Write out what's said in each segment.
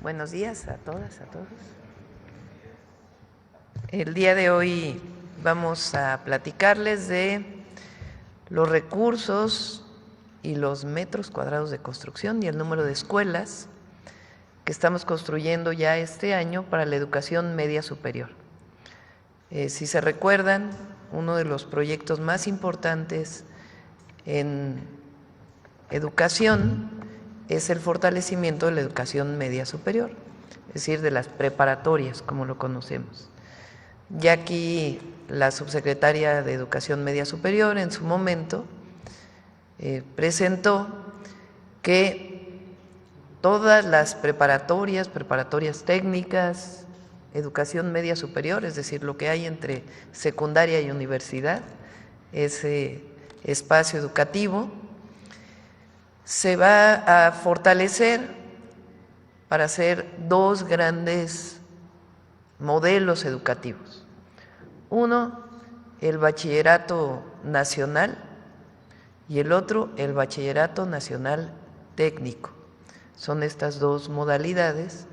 Buenos días a todas, a todos. El día de hoy vamos a platicarles de los recursos y los metros cuadrados de construcción y el número de escuelas que estamos construyendo ya este año para la educación media superior. Si se recuerdan, uno de los proyectos más importantes en educación es el fortalecimiento de la educación media superior, es decir, de las preparatorias, como lo conocemos. Ya aquí la subsecretaria de Educación Media Superior en su momento presentó que todas las preparatorias técnicas, educación media superior, es decir, lo que hay entre secundaria y universidad, ese espacio educativo, se va a fortalecer para hacer dos grandes modelos educativos. Uno, el bachillerato nacional y el otro, el bachillerato nacional técnico. Son estas dos modalidades.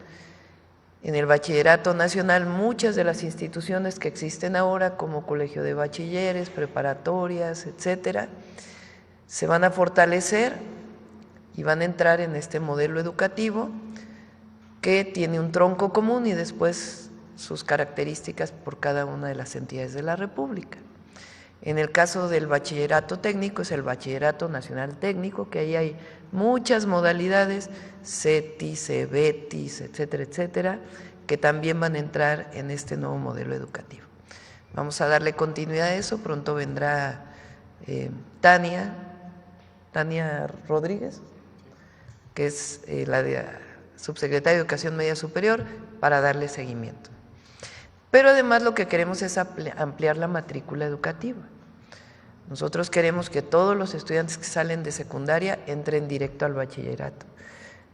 En el bachillerato nacional, muchas de las instituciones que existen ahora, como colegio de bachilleres, preparatorias, etcétera, se van a fortalecer y van a entrar en este modelo educativo que tiene un tronco común y después sus características por cada una de las entidades de la República. En el caso del bachillerato técnico es el bachillerato nacional técnico, que ahí hay muchas modalidades, CETIS, CEBETIS, etcétera, etcétera, que también van a entrar en este nuevo modelo educativo. Vamos a darle continuidad a eso, pronto vendrá Tania Rodríguez, que es la subsecretaria de Educación Media Superior, para darle seguimiento. Pero además lo que queremos es ampliar la matrícula educativa. Nosotros queremos que todos los estudiantes que salen de secundaria entren directo al bachillerato,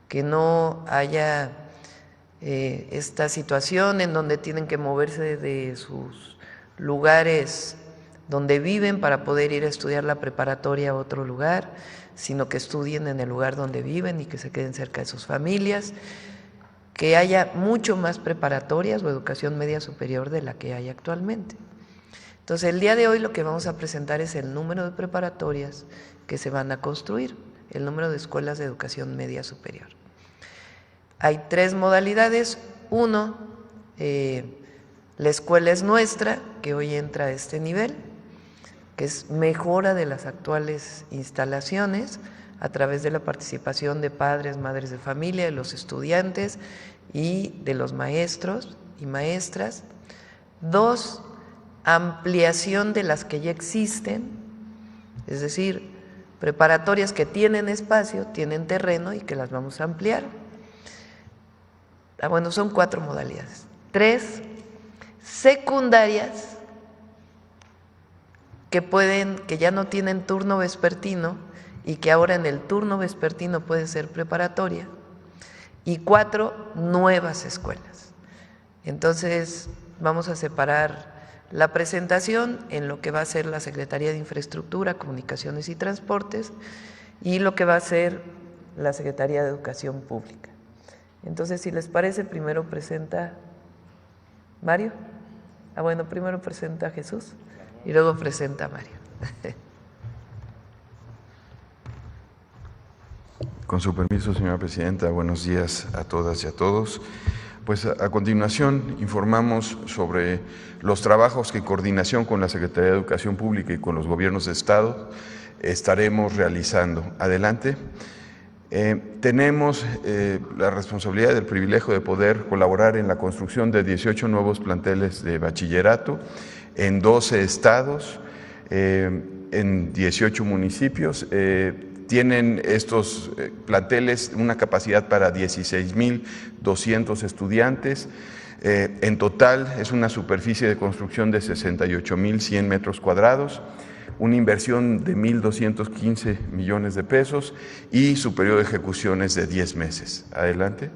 que no haya esta situación en donde tienen que moverse de sus lugares donde viven para poder ir a estudiar la preparatoria a otro lugar, sino que estudien en el lugar donde viven y que se queden cerca de sus familias, que haya mucho más preparatorias o educación media superior de la que hay actualmente. Entonces, el día de hoy lo que vamos a presentar es el número de preparatorias que se van a construir, el número de escuelas de educación media superior. Hay tres modalidades. Uno, la escuela es nuestra, que hoy entra a este nivel, que es mejora de las actuales instalaciones a través de la participación de padres, madres de familia, de los estudiantes y de los maestros y maestras. Dos, ampliación de las que ya existen, es decir, preparatorias que tienen espacio, tienen terreno y que las vamos a ampliar. Bueno, son cuatro modalidades. Tres, secundarias que ya no tienen turno vespertino y que ahora en el turno vespertino puede ser preparatoria. Y cuatro, nuevas escuelas. Entonces vamos a separar la presentación en lo que va a ser la Secretaría de Infraestructura, Comunicaciones y Transportes y lo que va a ser la Secretaría de Educación Pública. Entonces, si les parece, primero presenta Mario. Bueno, primero presenta Jesús y luego presenta Mario. Con su permiso, señora presidenta, buenos días a todas y a todos. Pues a continuación informamos sobre los trabajos que en coordinación con la Secretaría de Educación Pública y con los gobiernos de Estado estaremos realizando. Adelante. Tenemos la responsabilidad del privilegio de poder colaborar en la construcción de 18 nuevos planteles de bachillerato en 12 estados, en 18 municipios. Tienen estos planteles una capacidad para 16,200 estudiantes. En total es una superficie de construcción de 68,100 metros cuadrados, una inversión de 1,215 millones de pesos y su periodo de ejecución es de 10 meses. Adelante.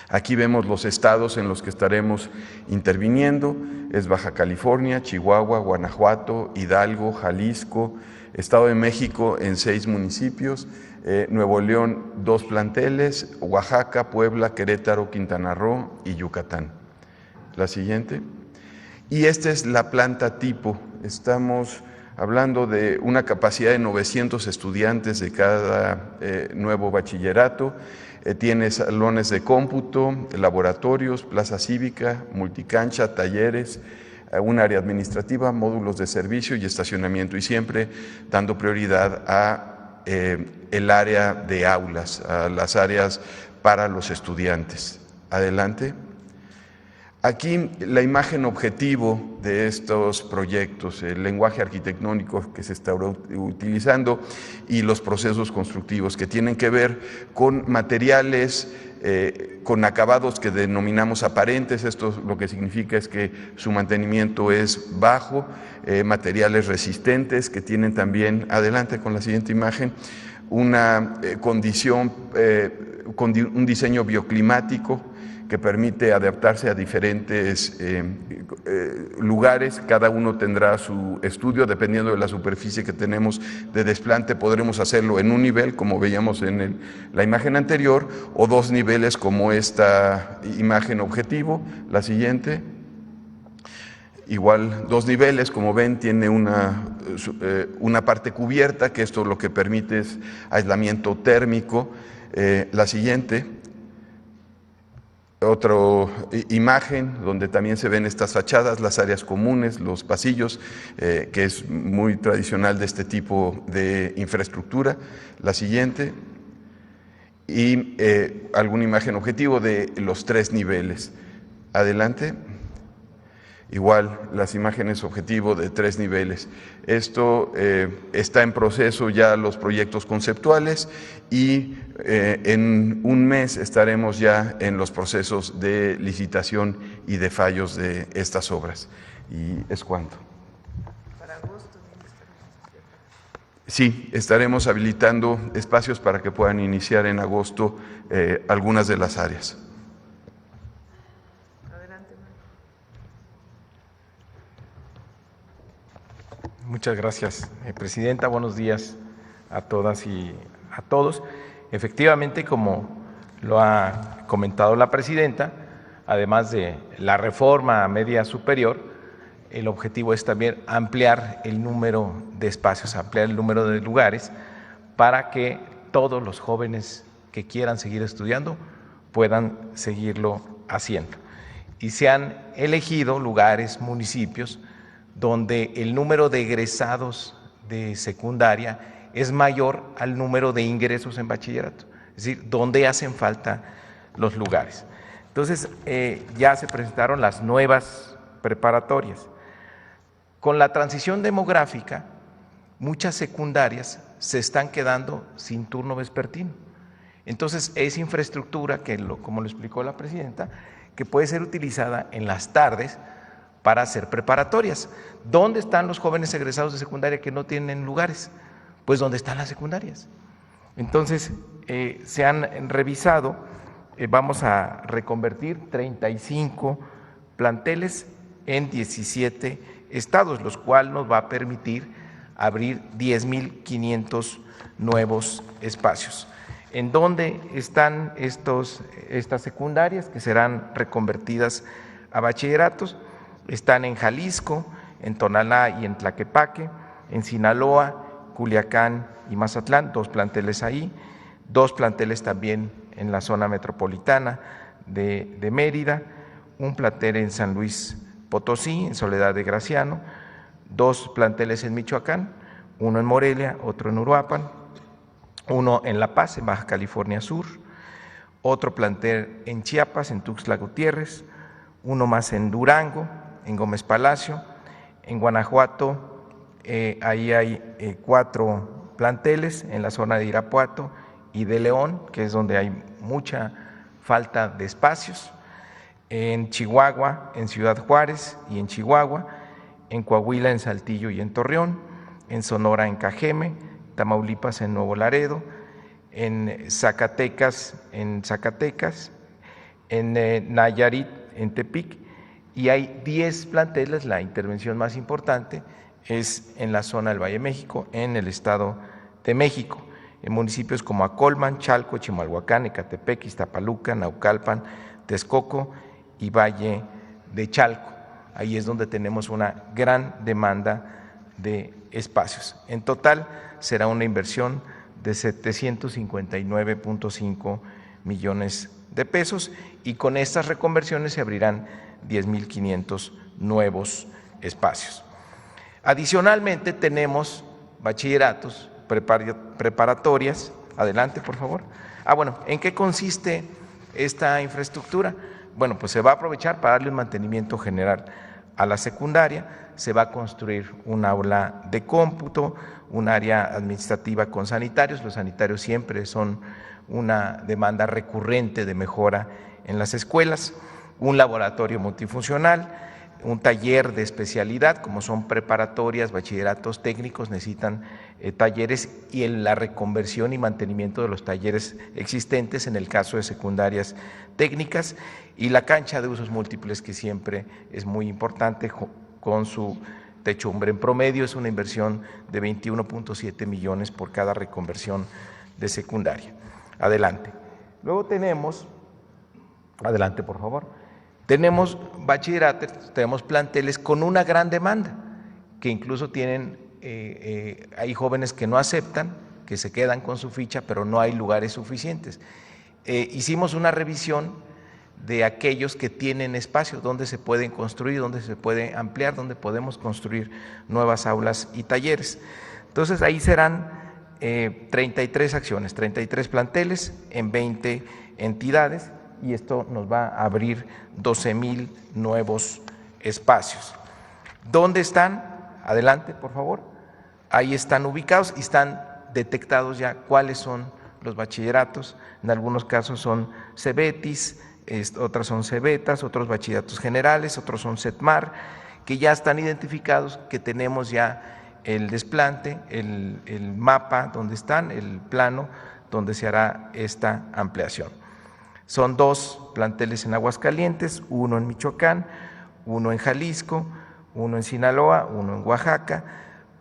Aquí vemos los estados en los que estaremos interviniendo. Es Baja California, Chihuahua, Guanajuato, Hidalgo, Jalisco, Estado de México en 6 municipios, Nuevo León 2 planteles, Oaxaca, Puebla, Querétaro, Quintana Roo y Yucatán. La siguiente. Y esta es la planta tipo. Estamos hablando de una capacidad de 900 estudiantes de cada nuevo bachillerato. Tiene salones de cómputo, laboratorios, plaza cívica, multicancha, talleres, un área administrativa, módulos de servicio y estacionamiento, y siempre dando prioridad a el área de aulas, a las áreas para los estudiantes. Adelante. Aquí la imagen objetivo de estos proyectos, el lenguaje arquitectónico que se está utilizando y los procesos constructivos que tienen que ver con materiales, con acabados que denominamos aparentes. Esto lo que significa es que su mantenimiento es bajo, materiales resistentes que tienen también, adelante con la siguiente imagen, una condición, con un diseño bioclimático que permite adaptarse a diferentes lugares. Cada uno tendrá su estudio, dependiendo de la superficie que tenemos de desplante. Podremos hacerlo en un nivel, como veíamos en la imagen anterior, o 2 niveles, como esta imagen objetivo. La siguiente. Igual 2 niveles, como ven, tiene una parte cubierta, que esto lo que permite es aislamiento térmico. La siguiente. Otra imagen donde también se ven estas fachadas, las áreas comunes, los pasillos, que es muy tradicional de este tipo de infraestructura. La siguiente. Y alguna imagen objetivo de los 3 niveles. Adelante. Igual las imágenes objetivo de 3 niveles. Esto está en proceso ya los proyectos conceptuales, y en un mes estaremos ya en los procesos de licitación y de fallos de estas obras. Y es cuanto. Para agosto. Sí, estaremos habilitando espacios para que puedan iniciar en agosto algunas de las áreas. Muchas gracias, Presidenta. Buenos días a todas y a todos. Efectivamente, como lo ha comentado la Presidenta, además de la reforma media superior, el objetivo es también ampliar el número de espacios, ampliar el número de lugares, para que todos los jóvenes que quieran seguir estudiando puedan seguirlo haciendo. Y se han elegido lugares, municipios, donde el número de egresados de secundaria es mayor al número de ingresos en bachillerato, es decir, donde hacen falta los lugares. Entonces, ya se presentaron las nuevas preparatorias. Con la transición demográfica, muchas secundarias se están quedando sin turno vespertino. Entonces, es infraestructura que, como lo explicó la Presidenta, que puede ser utilizada en las tardes para hacer preparatorias. ¿Dónde están los jóvenes egresados de secundaria que no tienen lugares? Pues donde están las secundarias. Entonces, se han revisado, vamos a reconvertir 35 planteles en 17 estados, los cuales nos va a permitir abrir 10,500 nuevos espacios. ¿En dónde están estas secundarias que serán reconvertidas a bachilleratos? Están en Jalisco, en Tonalá y en Tlaquepaque, en Sinaloa, Culiacán y Mazatlán, 2 planteles ahí, 2 planteles también en la zona metropolitana de Mérida, un plantel en San Luis Potosí, en Soledad de Graciano, 2 planteles en Michoacán, uno en Morelia, otro en Uruapan, uno en La Paz, en Baja California Sur, otro plantel en Chiapas, en Tuxtla Gutiérrez, uno más en Durango, en Gómez Palacio, en Guanajuato, ahí hay 4 planteles en la zona de Irapuato y de León, que es donde hay mucha falta de espacios, en Chihuahua, en Ciudad Juárez y en Chihuahua, en Coahuila, en Saltillo y en Torreón, en Sonora, en Cajeme, Tamaulipas, en Nuevo Laredo, en Zacatecas, en Nayarit, en Tepic, y hay 10 planteles, la intervención más importante, es en la zona del Valle de México, en el Estado de México, en municipios como Acolman, Chalco, Chimalhuacán, Ecatepec, Iztapaluca, Naucalpan, Texcoco y Valle de Chalco. Ahí es donde tenemos una gran demanda de espacios. En total será una inversión de 759.5 millones de pesos y con estas reconversiones se abrirán 10.500 nuevos espacios. Adicionalmente tenemos bachilleratos, preparatorias. Adelante, por favor. Bueno, ¿en qué consiste esta infraestructura? Bueno, pues se va a aprovechar para darle un mantenimiento general a la secundaria, se va a construir un aula de cómputo, un área administrativa con sanitarios. Los sanitarios siempre son una demanda recurrente de mejora en las escuelas, un laboratorio multifuncional, un taller de especialidad, como son preparatorias, bachilleratos técnicos, necesitan talleres y en la reconversión y mantenimiento de los talleres existentes en el caso de secundarias técnicas, y la cancha de usos múltiples, que siempre es muy importante, con su techumbre. En promedio es una inversión de 21.7 millones por cada reconversión de secundaria. Adelante. Luego tenemos, adelante por favor, tenemos bachilleratos, tenemos planteles con una gran demanda, que incluso tienen, hay jóvenes que no aceptan, que se quedan con su ficha, pero no hay lugares suficientes. Hicimos una revisión de aquellos que tienen espacios donde se pueden construir, donde se puede ampliar, donde podemos construir nuevas aulas y talleres. Entonces ahí serán 33 acciones, 33 planteles en 20 entidades, y esto nos va a abrir 12,000 nuevos espacios. ¿Dónde están? Adelante, por favor. Ahí están ubicados y están detectados ya cuáles son los bachilleratos. En algunos casos son CEBETIS, otras son CEBETAS, otros bachilleratos generales, otros son CETMAR, que ya están identificados, que tenemos ya el desplante, el mapa donde están, el plano donde se hará esta ampliación. Son 2 planteles en Aguascalientes, 1 en Michoacán, 1 en Jalisco, 1 en Sinaloa, 1 en Oaxaca,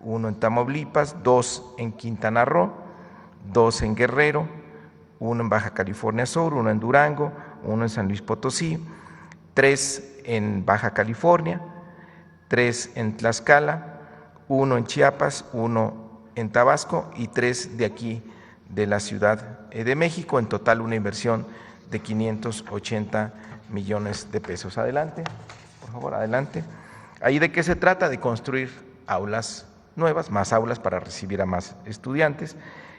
1 en Tamaulipas, 2 en Quintana Roo, 2 en Guerrero, 1 en Baja California Sur, 1 en Durango, 1 en San Luis Potosí, 3 en Baja California, 3 en Tlaxcala, 1 en Chiapas, 1 en Tabasco y 3 de aquí de la Ciudad de México. En total una inversión de 580 millones de pesos. Adelante, por favor, adelante. ¿Ahí de qué se trata? De construir aulas nuevas, más aulas para recibir a más estudiantes,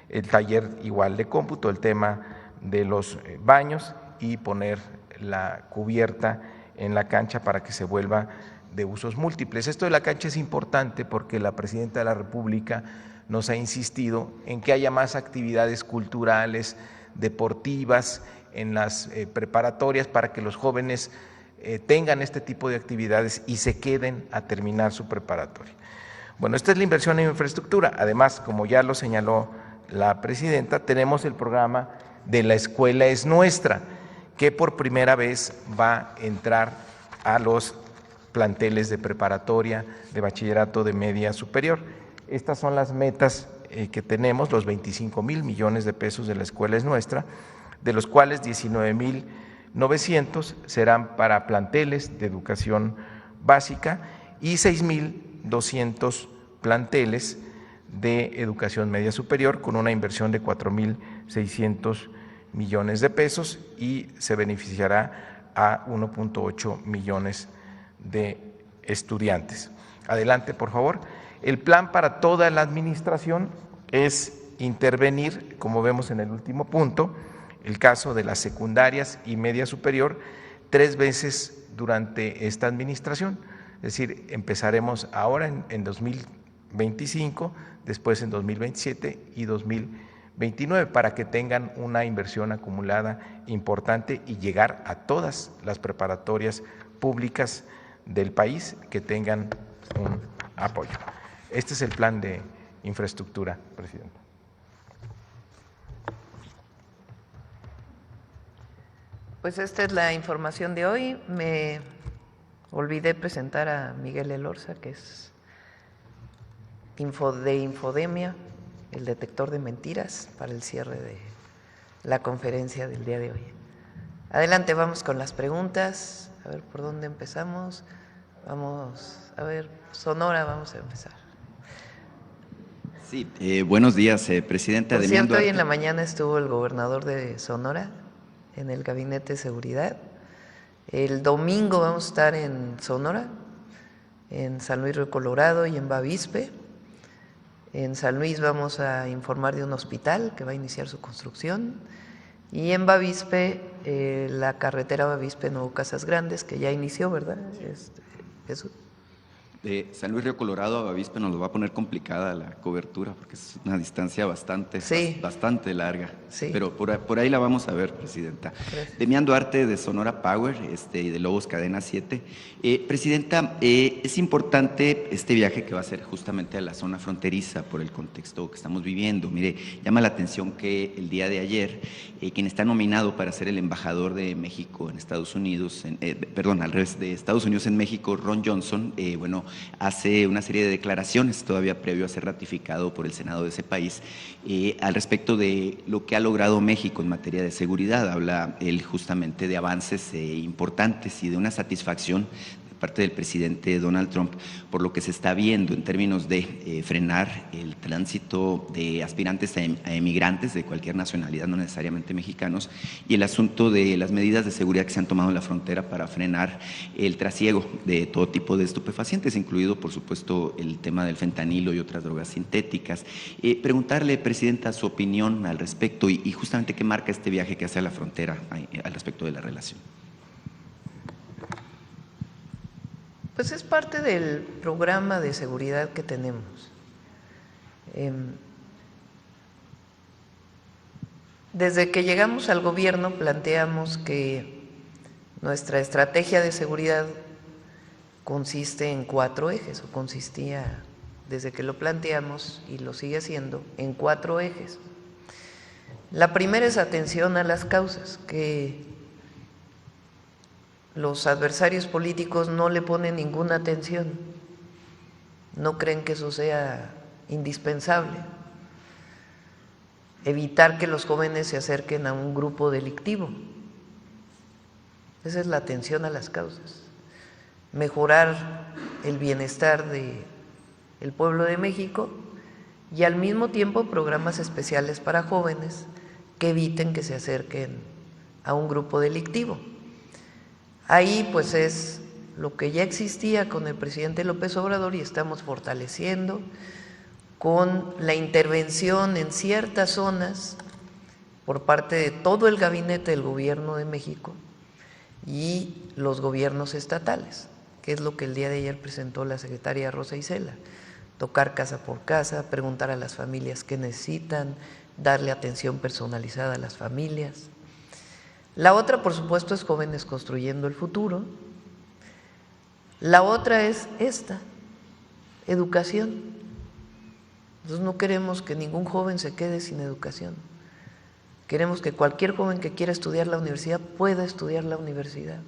el taller igual de cómputo, el tema de los baños y poner la cubierta en la cancha para que se vuelva de usos múltiples. Esto de la cancha es importante porque la Presidenta de la República nos ha insistido en que haya más actividades culturales, deportivas en las preparatorias para que los jóvenes tengan este tipo de actividades y se queden a terminar su preparatoria. Bueno, esta es la inversión en infraestructura. Además, como ya lo señaló la Presidenta, tenemos el programa de La Escuela es Nuestra, que por primera vez va a entrar a los planteles de preparatoria, de bachillerato, de media superior. Estas son las metas que tenemos, los 25,000 millones de pesos de La Escuela es Nuestra, de los cuales 19,900 serán para planteles de educación básica y 6,200 planteles de educación media superior, con una inversión de 4,600 millones de pesos, y se beneficiará a 1.8 millones de estudiantes. Adelante, por favor. El plan para toda la administración es intervenir, como vemos en el último punto, el caso de las secundarias y media superior 3 veces durante esta administración. Es decir, empezaremos ahora en 2025, después en 2027 y 2029, para que tengan una inversión acumulada importante y llegar a todas las preparatorias públicas del país que tengan un apoyo. Este es el plan de infraestructura, Presidenta. Pues esta es la información de hoy. Me olvidé presentar a Miguel Elorza, que es de infodemia, el detector de mentiras, para el cierre de la conferencia del día de hoy. Adelante, vamos con las preguntas. A ver, ¿por dónde empezamos? Vamos, a ver, Sonora, vamos a empezar. Sí, buenos días, Presidenta. Por cierto, hoy en la mañana estuvo el gobernador de Sonora en el Gabinete de Seguridad. El domingo vamos a estar en Sonora, en San Luis Río Colorado y en Bavispe. En San Luis vamos a informar de un hospital que va a iniciar su construcción. Y en Bavispe, la carretera Bavispe-Nuevo Casas Grandes, que ya inició, ¿verdad? Jesús. De San Luis Río Colorado a Bavispe nos lo va a poner complicada la cobertura porque es una distancia bastante larga. Sí. Pero por ahí la vamos a ver, Presidenta. Gracias. Demián Duarte de Sonora Power y de Lobos Cadena 7. Presidenta, es importante este viaje que va a ser justamente a la zona fronteriza por el contexto que estamos viviendo. Mire, llama la atención que el día de ayer, quien está nominado para ser el embajador de México en Estados Unidos, al revés, de Estados Unidos en México, Ron Johnson, hace una serie de declaraciones todavía previo a ser ratificado por el Senado de ese país al respecto de lo que ha logrado México en materia de seguridad. Habla él justamente de avances importantes y de una satisfacción de parte del presidente Donald Trump por lo que se está viendo en términos de frenar el tránsito de aspirantes a emigrantes de cualquier nacionalidad, no necesariamente mexicanos, y el asunto de las medidas de seguridad que se han tomado en la frontera para frenar el trasiego de todo tipo de estupefacientes, incluido, por supuesto, el tema del fentanilo y otras drogas sintéticas. Preguntarle, Presidenta, su opinión al respecto y justamente qué marca este viaje que hace a la frontera al respecto de la relación. Pues es parte del programa de seguridad que tenemos. Desde que llegamos al gobierno planteamos que nuestra estrategia de seguridad consiste en 4 ejes, o consistía desde que lo planteamos y lo sigue haciendo, en 4 ejes. La primera es atención a las causas, que los adversarios políticos no le ponen ninguna atención, no creen que eso sea indispensable. Evitar que los jóvenes se acerquen a un grupo delictivo, esa es la atención a las causas. Mejorar el bienestar del pueblo de México y al mismo tiempo programas especiales para jóvenes que eviten que se acerquen a un grupo delictivo. Ahí pues es lo que ya existía con el presidente López Obrador y estamos fortaleciendo con la intervención en ciertas zonas por parte de todo el gabinete del Gobierno de México y los gobiernos estatales, que es lo que el día de ayer presentó la secretaria Rosa Isela: tocar casa por casa, preguntar a las familias qué necesitan, darle atención personalizada a las familias. La otra, por supuesto, es Jóvenes Construyendo el Futuro. La otra es esta, educación. Nosotros no queremos que ningún joven se quede sin educación. Queremos que cualquier joven que quiera estudiar la universidad pueda estudiar la universidad.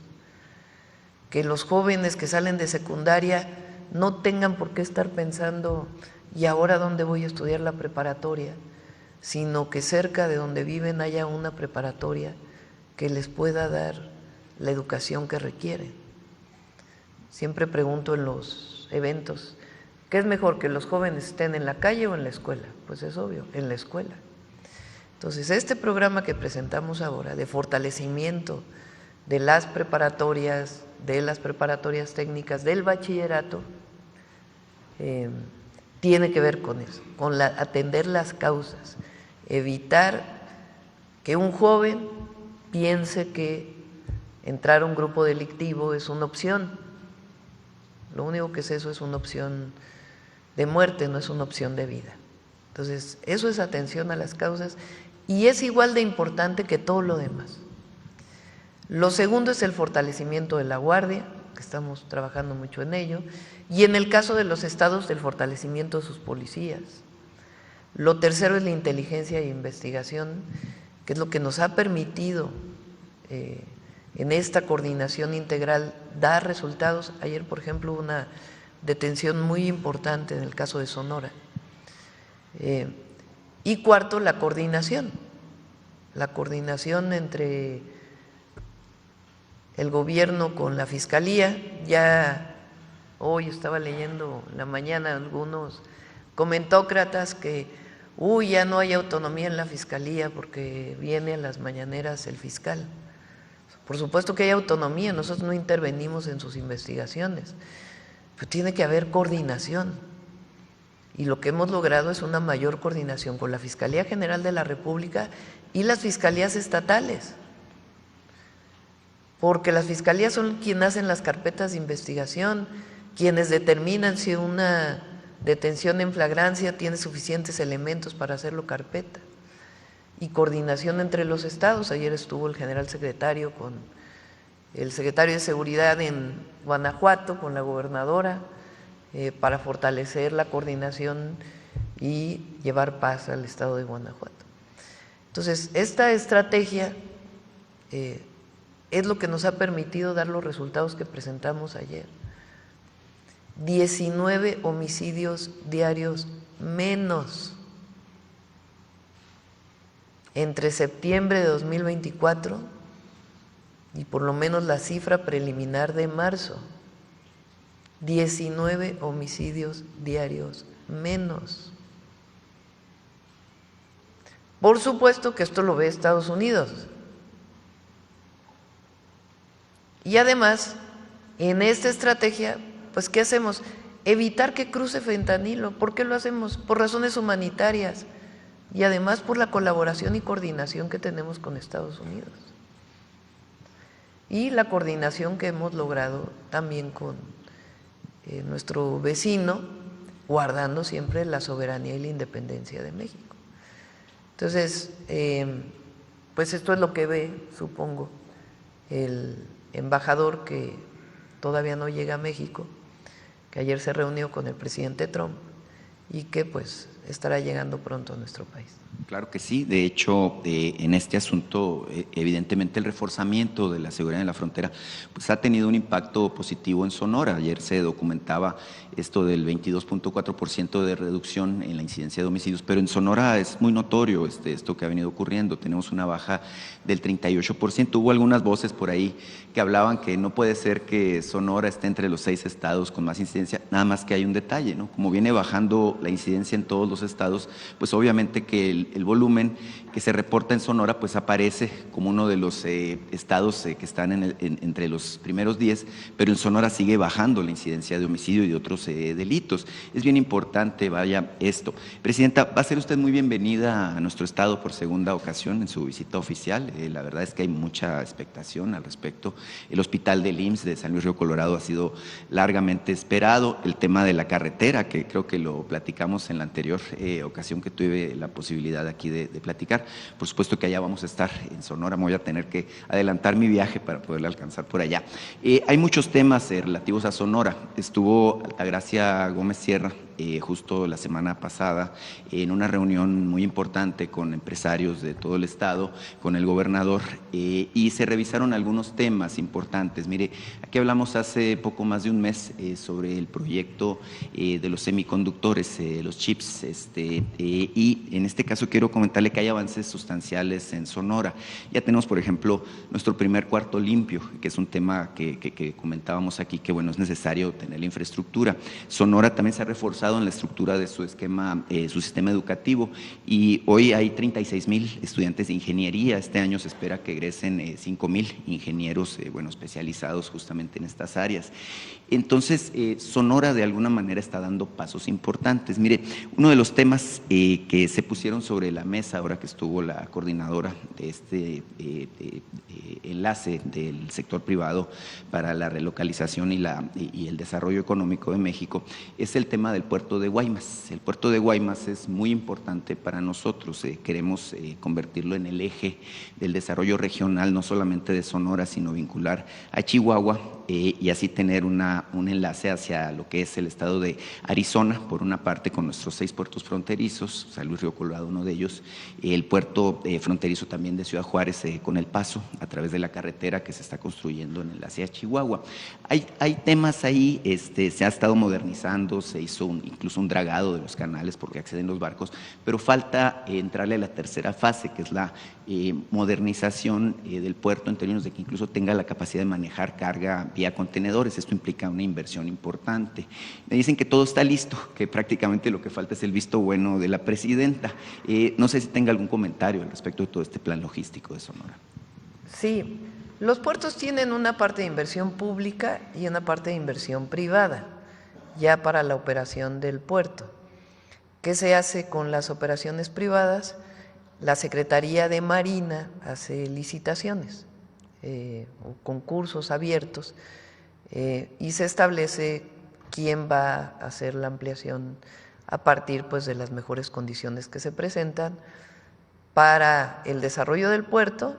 Que los jóvenes que salen de secundaria no tengan por qué estar pensando ¿y ahora dónde voy a estudiar la preparatoria?, sino que cerca de donde viven haya una preparatoria que les pueda dar la educación que requieren. Siempre pregunto en los eventos, ¿qué es mejor, que los jóvenes estén en la calle o en la escuela? Pues es obvio, en la escuela. Entonces, este programa que presentamos ahora de fortalecimiento de las preparatorias técnicas, del bachillerato, tiene que ver con eso, con atender las causas, evitar que un joven piense que entrar a un grupo delictivo es una opción. Lo único que es eso, es una opción de muerte, no es una opción de vida. Entonces, eso es atención a las causas y es igual de importante que todo lo demás. Lo segundo es el fortalecimiento de la Guardia, que estamos trabajando mucho en ello, y en el caso de los estados, el fortalecimiento de sus policías. Lo tercero es la inteligencia e investigación, que es lo que nos ha permitido en esta coordinación integral dar resultados. Ayer, por ejemplo, una detención muy importante en el caso de Sonora. Y cuarto, la coordinación entre el gobierno con la fiscalía. Ya hoy estaba leyendo en la mañana algunos comentócratas que ya no hay autonomía en la fiscalía porque viene a las mañaneras el fiscal. Por supuesto que hay autonomía, nosotros no intervenimos en sus investigaciones, pero tiene que haber coordinación. Y lo que hemos logrado es una mayor coordinación con la Fiscalía General de la República y las fiscalías estatales, porque las fiscalías son quienes hacen las carpetas de investigación, quienes determinan si una detención en flagrancia tiene suficientes elementos para hacerlo carpeta. Y coordinación entre los estados. Ayer estuvo el general secretario con el secretario de Seguridad en Guanajuato, con la gobernadora, para fortalecer la coordinación y llevar paz al estado de Guanajuato. Entonces, esta estrategia es lo que nos ha permitido dar los resultados que presentamos ayer. 19 homicidios diarios menos entre septiembre de 2024 y por lo menos la cifra preliminar de marzo. 19 homicidios diarios menos. Por supuesto que esto lo ve Estados Unidos. Y además, en esta estrategia, pues ¿qué hacemos? Evitar que cruce fentanilo. ¿Por qué lo hacemos? Por razones humanitarias y además por la colaboración y coordinación que tenemos con Estados Unidos. Y la coordinación que hemos logrado también con nuestro vecino, guardando siempre la soberanía y la independencia de México. Entonces, pues esto es lo que ve, supongo, el embajador que todavía no llega a México, que ayer se reunió con el presidente Trump y que pues estará llegando pronto a nuestro país. Claro que sí, de hecho, en este asunto, evidentemente el reforzamiento de la seguridad en la frontera pues ha tenido un impacto positivo en Sonora. Ayer se documentaba esto del 22.4% de reducción en la incidencia de homicidios, pero en Sonora es muy notorio esto que ha venido ocurriendo. Tenemos una baja del 38%. Hubo algunas voces por ahí que hablaban que no puede ser que Sonora esté entre los 6 estados con más incidencia, nada más que hay un detalle, ¿no? Como viene bajando la incidencia en todos los estados, pues obviamente que el volumen que se reporta en Sonora pues aparece como uno de los estados que están entre los primeros 10, pero en Sonora sigue bajando la incidencia de homicidio y de otros delitos. Es bien importante, vaya, esto. Presidenta, va a ser usted muy bienvenida a nuestro estado por segunda ocasión en su visita oficial. La verdad es que hay mucha expectación al respecto. El hospital del IMSS de San Luis Río Colorado ha sido largamente esperado. El tema de la carretera, que creo que lo platicamos en la anterior ocasión que tuve la posibilidad aquí de platicar. Por supuesto que allá vamos a estar en Sonora, me voy a tener que adelantar mi viaje para poderle alcanzar por allá. Hay muchos temas relativos a Sonora. Estuvo Altagracia Gómez Sierra justo la semana pasada en una reunión muy importante con empresarios de todo el estado, con el gobernador, y se revisaron algunos temas importantes. Mire, aquí hablamos hace poco más de un mes sobre el proyecto de los semiconductores, los chips, y en este caso quiero comentarle que hay avances sustanciales en Sonora. Ya tenemos, por ejemplo, nuestro primer cuarto limpio, que es un tema que comentábamos aquí, que bueno, es necesario tener la infraestructura. Sonora también se ha reforzado en la estructura de su esquema, su sistema educativo, y hoy hay 36,000 estudiantes de ingeniería. Este año se espera que egresen 5,000 ingenieros especializados justamente en estas áreas. Entonces, Sonora de alguna manera está dando pasos importantes. Mire, uno de los temas que se pusieron sobre la mesa ahora que estuvo la coordinadora de este enlace del sector privado para la relocalización y el desarrollo económico de México es el tema del puerto puerto de Guaymas. El puerto de Guaymas es muy importante para nosotros. Queremos convertirlo en el eje del desarrollo regional, no solamente de Sonora, sino vincular a Chihuahua y así tener un enlace hacia lo que es el estado de Arizona, por una parte con nuestros 6 puertos fronterizos, San Luis Río Colorado, uno de ellos, el puerto fronterizo también de Ciudad Juárez con El Paso, a través de la carretera que se está construyendo en enlace a Chihuahua. Hay temas ahí, se ha estado modernizando, se hizo incluso un dragado de los canales porque acceden los barcos, pero falta entrarle a la tercera fase, que es la modernización del puerto en términos de que incluso tenga la capacidad de manejar carga vía contenedores. Esto implica una inversión importante. Me dicen que todo está listo, que prácticamente lo que falta es el visto bueno de la presidenta. No sé si tenga algún comentario al respecto de todo este plan logístico de Sonora. Sí, los puertos tienen una parte de inversión pública y una parte de inversión privada, ya para la operación del puerto. ¿Qué se hace con las operaciones privadas? La Secretaría de Marina hace licitaciones o concursos abiertos y se establece quién va a hacer la ampliación a partir pues, de las mejores condiciones que se presentan para el desarrollo del puerto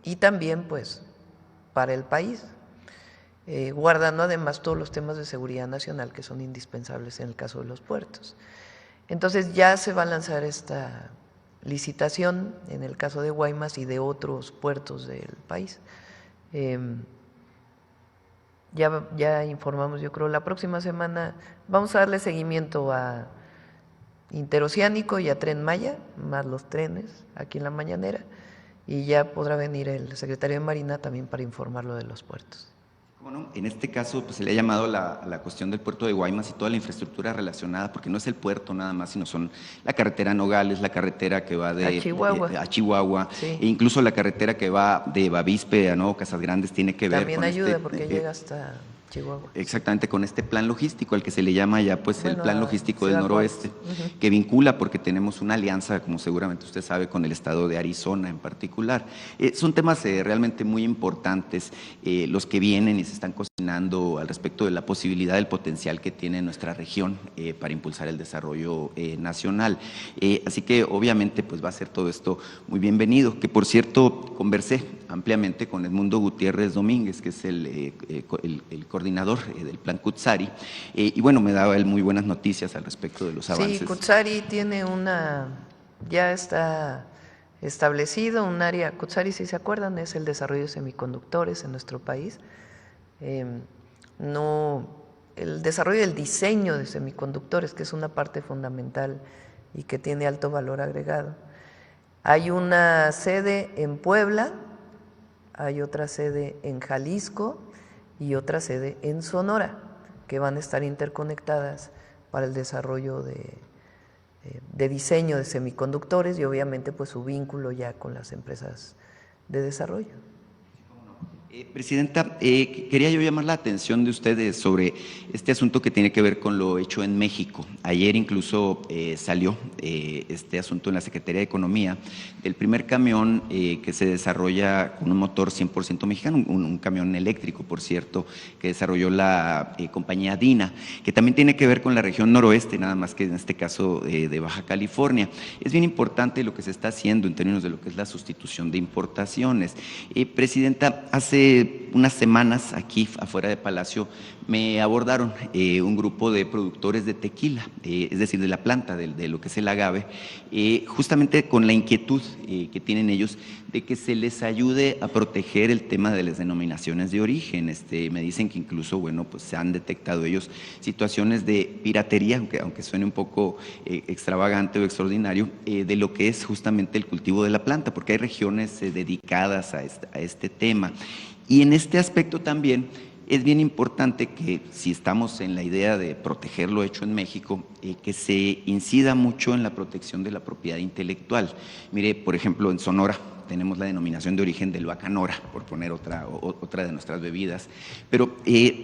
y también pues para el país, guardando además todos los temas de seguridad nacional que son indispensables en el caso de los puertos. Entonces ya se va a lanzar esta licitación en el caso de Guaymas y de otros puertos del país. Ya informamos, yo creo, la próxima semana vamos a darle seguimiento a Interoceánico y a Tren Maya, más los trenes aquí en la mañanera, y ya podrá venir el secretario de Marina también para informarlo de los puertos. Bueno, en este caso pues, se le ha llamado la cuestión del puerto de Guaymas y toda la infraestructura relacionada, porque no es el puerto nada más, sino son la carretera Nogales, la carretera que va de a Chihuahua sí. E incluso la carretera que va de Bavispe a Nuevo Casas Grandes tiene que ver también con ayuda porque llega hasta Chihuahua. Exactamente, con este plan logístico, al que se le llama ya pues el plan logístico del Ciudad noroeste, que vincula, porque tenemos una alianza, como seguramente usted sabe, con el estado de Arizona en particular. Son temas realmente muy importantes los que vienen y se están cocinando al respecto de la posibilidad, del potencial que tiene nuestra región para impulsar el desarrollo nacional. Así que obviamente pues va a ser todo esto muy bienvenido, que por cierto conversé ampliamente con Edmundo Gutiérrez Domínguez, que es el coordinador del plan Cutzari, y bueno, me daba él muy buenas noticias al respecto de los avances. Sí, Cutzari tiene ya está establecido un área. Cutzari, si se acuerdan, es el desarrollo de semiconductores en nuestro país. El desarrollo del diseño de semiconductores, que es una parte fundamental y que tiene alto valor agregado. Hay una sede en Puebla, hay otra sede en Jalisco y otra sede en Sonora, que van a estar interconectadas para el desarrollo de diseño de semiconductores y obviamente pues su vínculo ya con las empresas de desarrollo. Presidenta, quería yo llamar la atención de ustedes sobre este asunto que tiene que ver con lo hecho en México. Ayer incluso salió este asunto en la Secretaría de Economía, del primer camión que se desarrolla con un motor 100% mexicano, un camión eléctrico, por cierto, que desarrolló la compañía Dina, que también tiene que ver con la región noroeste, nada más que en este caso de Baja California. Es bien importante lo que se está haciendo en términos de lo que es la sustitución de importaciones. Presidenta, hace unas semanas aquí afuera de Palacio me abordaron un grupo de productores de tequila, es decir, de la planta, de lo que es el agave, justamente con la inquietud que tienen ellos de que se les ayude a proteger el tema de las denominaciones de origen. Me dicen que incluso, bueno, pues se han detectado ellos situaciones de piratería, aunque suene un poco extravagante o extraordinario, de lo que es justamente el cultivo de la planta, porque hay regiones dedicadas a este tema. Y en este aspecto también es bien importante que, si estamos en la idea de proteger lo hecho en México, que se incida mucho en la protección de la propiedad intelectual. Mire, por ejemplo, en Sonora, tenemos la denominación de origen del bacanora, por poner otra de nuestras bebidas. Pero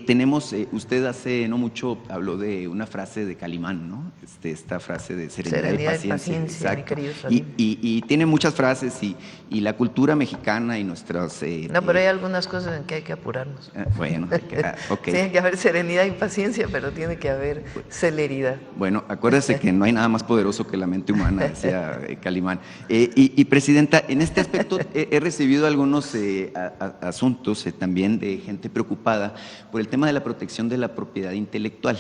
tenemos, usted hace no mucho habló de una frase de Calimán, ¿no? Esta frase de serenidad y paciencia. Mi querido y tiene muchas frases y la cultura mexicana y nuestras… no, pero hay algunas cosas en que hay que apurarnos. Bueno, okay. Tiene que haber serenidad y paciencia, pero tiene que haber celeridad. Bueno, acuérdese que no hay nada más poderoso que la mente humana, decía Calimán. Y Presidenta, en este aspecto he recibido algunos asuntos también de gente preocupada por el tema de la protección de la propiedad intelectual.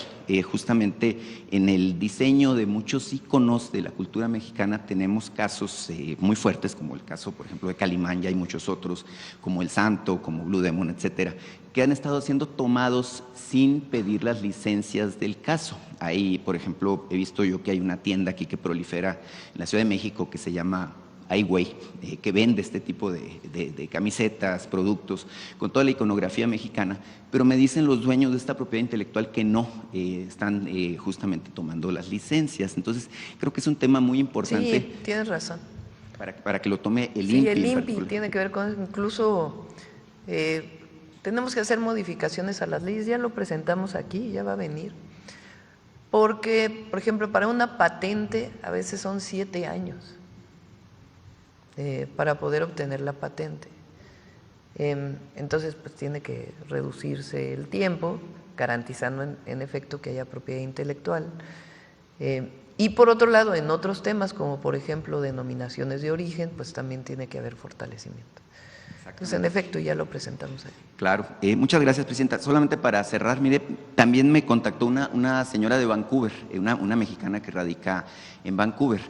Justamente en el diseño de muchos íconos de la cultura mexicana tenemos casos muy fuertes, como el caso, por ejemplo, de Calimán, ya hay muchos otros, como El Santo, como Blue Demon, etcétera, que han estado siendo tomados sin pedir las licencias del caso. Ahí, por ejemplo, he visto yo que hay una tienda aquí que prolifera en la Ciudad de México que se llama Highway, que vende este tipo de camisetas, productos, con toda la iconografía mexicana, pero me dicen los dueños de esta propiedad intelectual que no están justamente tomando las licencias. Entonces, creo que es un tema muy importante. Sí, tienes razón. Para que lo tome el INPI. Sí, el INPI tiene que ver con eso. Incluso tenemos que hacer modificaciones a las leyes, ya lo presentamos aquí, ya va a venir. Porque, por ejemplo, para una patente a veces son 7 años para poder obtener la patente. Entonces, pues tiene que reducirse el tiempo, garantizando en efecto que haya propiedad intelectual. Y por otro lado, en otros temas, como por ejemplo denominaciones de origen, pues también tiene que haber fortalecimiento. Entonces, en efecto, ya lo presentamos aquí. Claro. Muchas gracias, Presidenta. Solamente para cerrar, mire, también me contactó una señora de Vancouver, una mexicana que radica en Vancouver.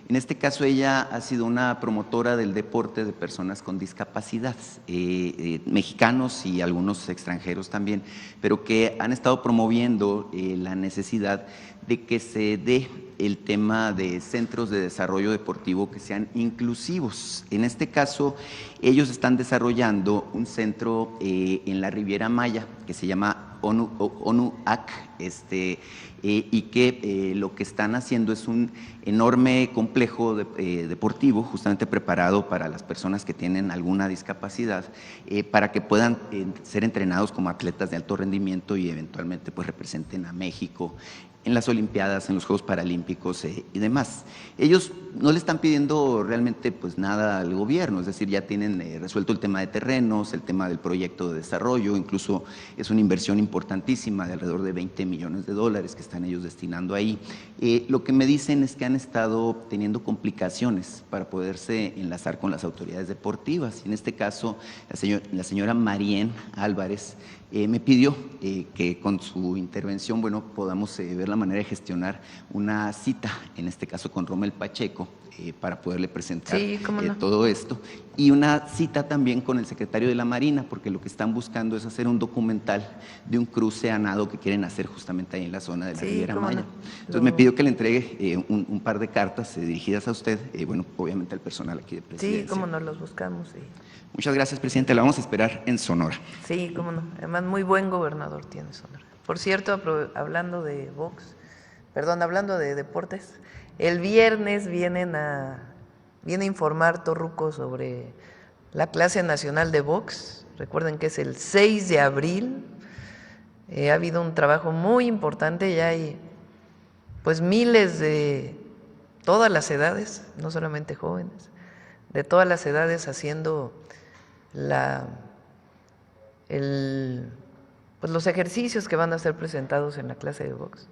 En este caso, ella ha sido una promotora del deporte de personas con discapacidad, mexicanos y algunos extranjeros también, pero que han estado promoviendo la necesidad de que se dé el tema de centros de desarrollo deportivo que sean inclusivos. En este caso, ellos están desarrollando un centro en la Riviera Maya que se llama ONUAC, y que lo que están haciendo es un enorme complejo deportivo, justamente preparado para las personas que tienen alguna discapacidad, para que puedan ser entrenados como atletas de alto rendimiento y eventualmente pues representen a México en las Olimpiadas, en los Juegos Paralímpicos y demás. Ellos no le están pidiendo realmente pues nada al gobierno, es decir, ya tienen resuelto el tema de terrenos, el tema del proyecto de desarrollo, incluso es una inversión importantísima de alrededor de $20 millones que están ellos destinando ahí. Lo que me dicen es que han estado teniendo complicaciones para poderse enlazar con las autoridades deportivas. En este caso, la señora Marien Álvarez me pidió que con su intervención, bueno, podamos ver la manera de gestionar una cita, en este caso con Rommel Pacheco, para poderle presentar todo esto, y una cita también con el secretario de la Marina, porque lo que están buscando es hacer un documental de un cruce a nado que quieren hacer justamente ahí en la zona de la Riviera Maya. Entonces me pidió que le entregue un par de cartas dirigidas a usted, bueno, obviamente al personal aquí de Presidencia. Sí, cómo no, los buscamos. Sí. Muchas gracias, Presidente. La vamos a esperar en Sonora. Sí, cómo no. Además, muy buen gobernador tiene Sonora. Por cierto, hablando de hablando de deportes, el viernes viene a informar Torruco sobre la clase nacional de box. Recuerden que es el 6 de abril. Ha habido un trabajo muy importante, ya hay pues miles de todas las edades, no solamente jóvenes, de todas las edades haciendo pues los ejercicios que van a ser presentados en la clase de box.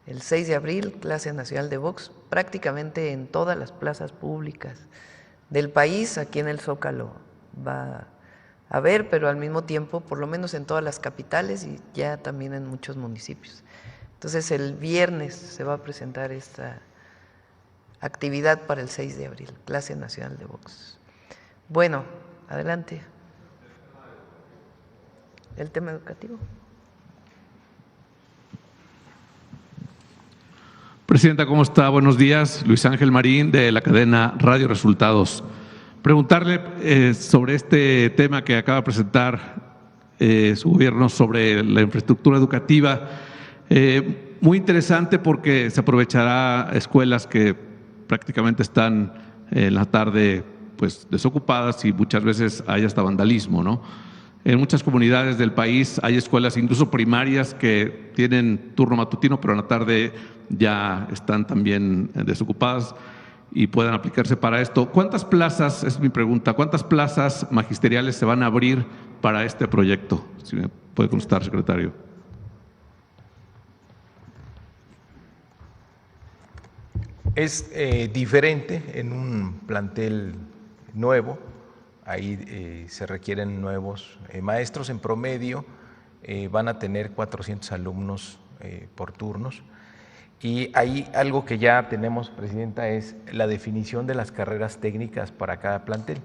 El 6 de abril, clase nacional de box, prácticamente en todas las plazas públicas del país. Aquí en el Zócalo va a haber, pero al mismo tiempo, por lo menos en todas las capitales y ya también en muchos municipios. Entonces, el viernes se va a presentar esta actividad para el 6 de abril, clase nacional de box. Bueno, adelante. El tema educativo. Presidenta, ¿cómo está? Buenos días. Luis Ángel Marín, de la cadena Radio Resultados. Preguntarle sobre este tema que acaba de presentar su gobierno sobre la infraestructura educativa. Muy interesante porque se aprovechará escuelas que prácticamente están en la tarde pues desocupadas y muchas veces hay hasta vandalismo, ¿no? En muchas comunidades del país hay escuelas, incluso primarias, que tienen turno matutino, pero en la tarde ya están también desocupadas y pueden aplicarse para esto. ¿Cuántas plazas, es mi pregunta, cuántas plazas magisteriales se van a abrir para este proyecto? Si me puede contestar, secretario. Es diferente en un plantel nuevo. Ahí se requieren nuevos maestros. En promedio van a tener 400 alumnos por turnos. Y ahí algo que ya tenemos, Presidenta, es la definición de las carreras técnicas para cada plantel,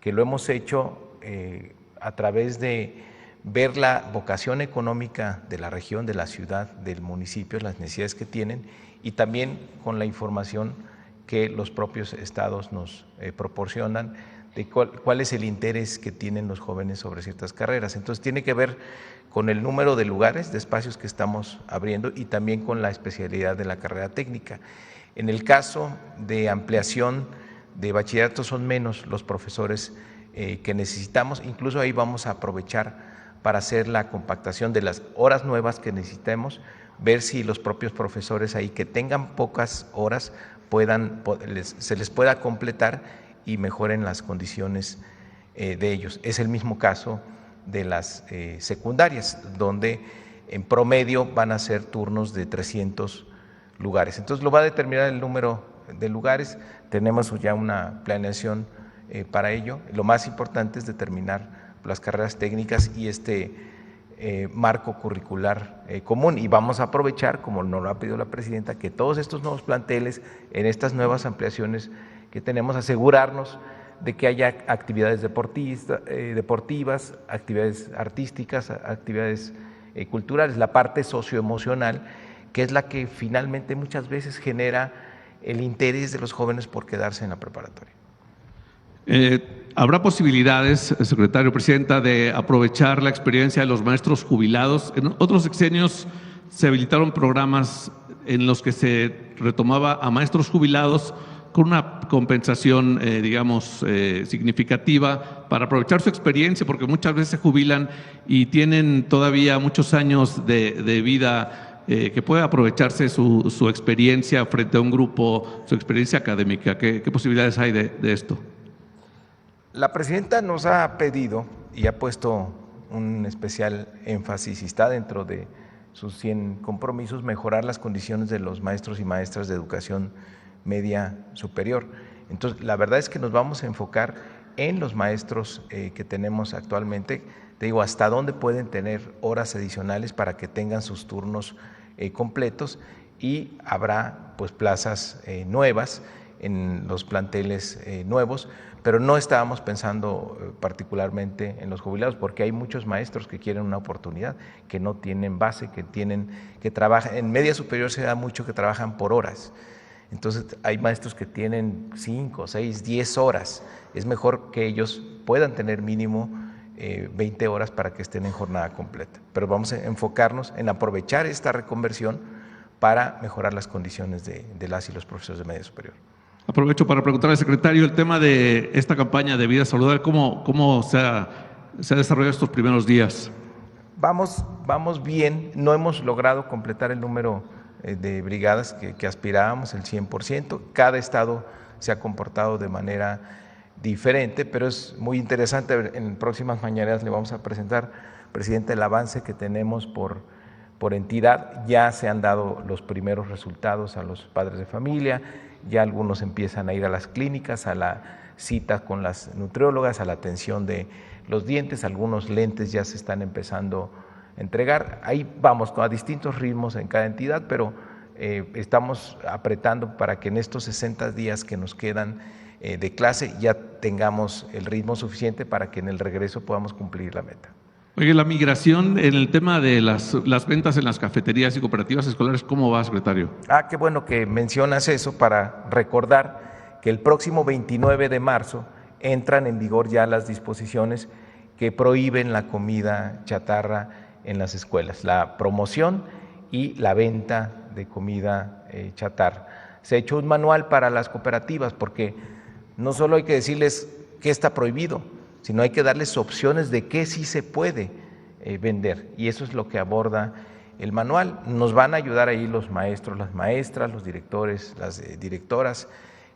que lo hemos hecho a través de ver la vocación económica de la región, de la ciudad, del municipio, las necesidades que tienen, y también con la información que los propios estados nos proporcionan de cuál es el interés que tienen los jóvenes sobre ciertas carreras. Entonces tiene que ver con el número de lugares, de espacios que estamos abriendo y también con la especialidad de la carrera técnica. En el caso de ampliación de bachillerato son menos los profesores que necesitamos, incluso ahí vamos a aprovechar para hacer la compactación de las horas nuevas que necesitemos, ver si los propios profesores ahí que tengan pocas horas se les pueda completar y mejoren las condiciones de ellos. Es el mismo caso de las secundarias, donde en promedio van a ser turnos de 300 lugares. Entonces lo va a determinar el número de lugares, tenemos ya una planeación para ello. Lo más importante es determinar las carreras técnicas y marco curricular común, y vamos a aprovechar, como nos lo ha pedido la presidenta, que todos estos nuevos planteles, en estas nuevas ampliaciones que tenemos, asegurarnos de que haya actividades deportivas, actividades artísticas, actividades culturales, la parte socioemocional, que es la que finalmente muchas veces genera el interés de los jóvenes por quedarse en la preparatoria. ¿Habrá posibilidades, secretario, presidenta, de aprovechar la experiencia de los maestros jubilados? En otros sexenios se habilitaron programas en los que se retomaba a maestros jubilados con una compensación, significativa para aprovechar su experiencia, porque muchas veces se jubilan y tienen todavía muchos años de vida que puede aprovecharse su experiencia frente a un grupo, su experiencia académica. ¿Qué posibilidades hay de esto? La presidenta nos ha pedido y ha puesto un especial énfasis y está dentro de sus 100 compromisos mejorar las condiciones de los maestros y maestras de educación media superior. Entonces, la verdad es que nos vamos a enfocar en los maestros que tenemos actualmente. Te digo, hasta dónde pueden tener horas adicionales para que tengan sus turnos completos, y habrá pues plazas nuevas en los planteles nuevos, pero no estábamos pensando particularmente en los jubilados, porque hay muchos maestros que quieren una oportunidad, que no tienen base, que trabajan. En media superior se da mucho que trabajan por horas. Entonces hay maestros que tienen 5, 6, 10 horas. Es mejor que ellos puedan tener mínimo 20 horas para que estén en jornada completa. Pero vamos a enfocarnos en aprovechar esta reconversión para mejorar las condiciones de las y los profesores de media superior. Aprovecho para preguntar al secretario el tema de esta campaña de vida saludable, ¿cómo se ha desarrollado estos primeros días? Vamos bien, no hemos logrado completar el número de brigadas que aspirábamos, el 100%. Cada estado se ha comportado de manera diferente, pero es muy interesante. En próximas mañaneras le vamos a presentar, presidente, el avance que tenemos por entidad. Ya se han dado los primeros resultados a los padres de familia, ya algunos empiezan a ir a las clínicas, a la cita con las nutriólogas, a la atención de los dientes, algunos lentes ya se están empezando a entregar. Ahí vamos a distintos ritmos en cada entidad, pero estamos apretando para que en estos 60 días que nos quedan de clase ya tengamos el ritmo suficiente para que en el regreso podamos cumplir la meta. Oye, la migración en el tema de las ventas en las cafeterías y cooperativas escolares, ¿cómo va, secretario? Qué bueno que mencionas eso, para recordar que el próximo 29 de marzo entran en vigor ya las disposiciones que prohíben la comida chatarra en las escuelas, la promoción y la venta de comida chatarra. Se ha hecho un manual para las cooperativas porque No solo hay que decirles qué está prohibido, sino hay que darles opciones de qué sí se puede vender, y eso es lo que aborda el manual. Nos van a ayudar ahí los maestros, las maestras, los directores, las directoras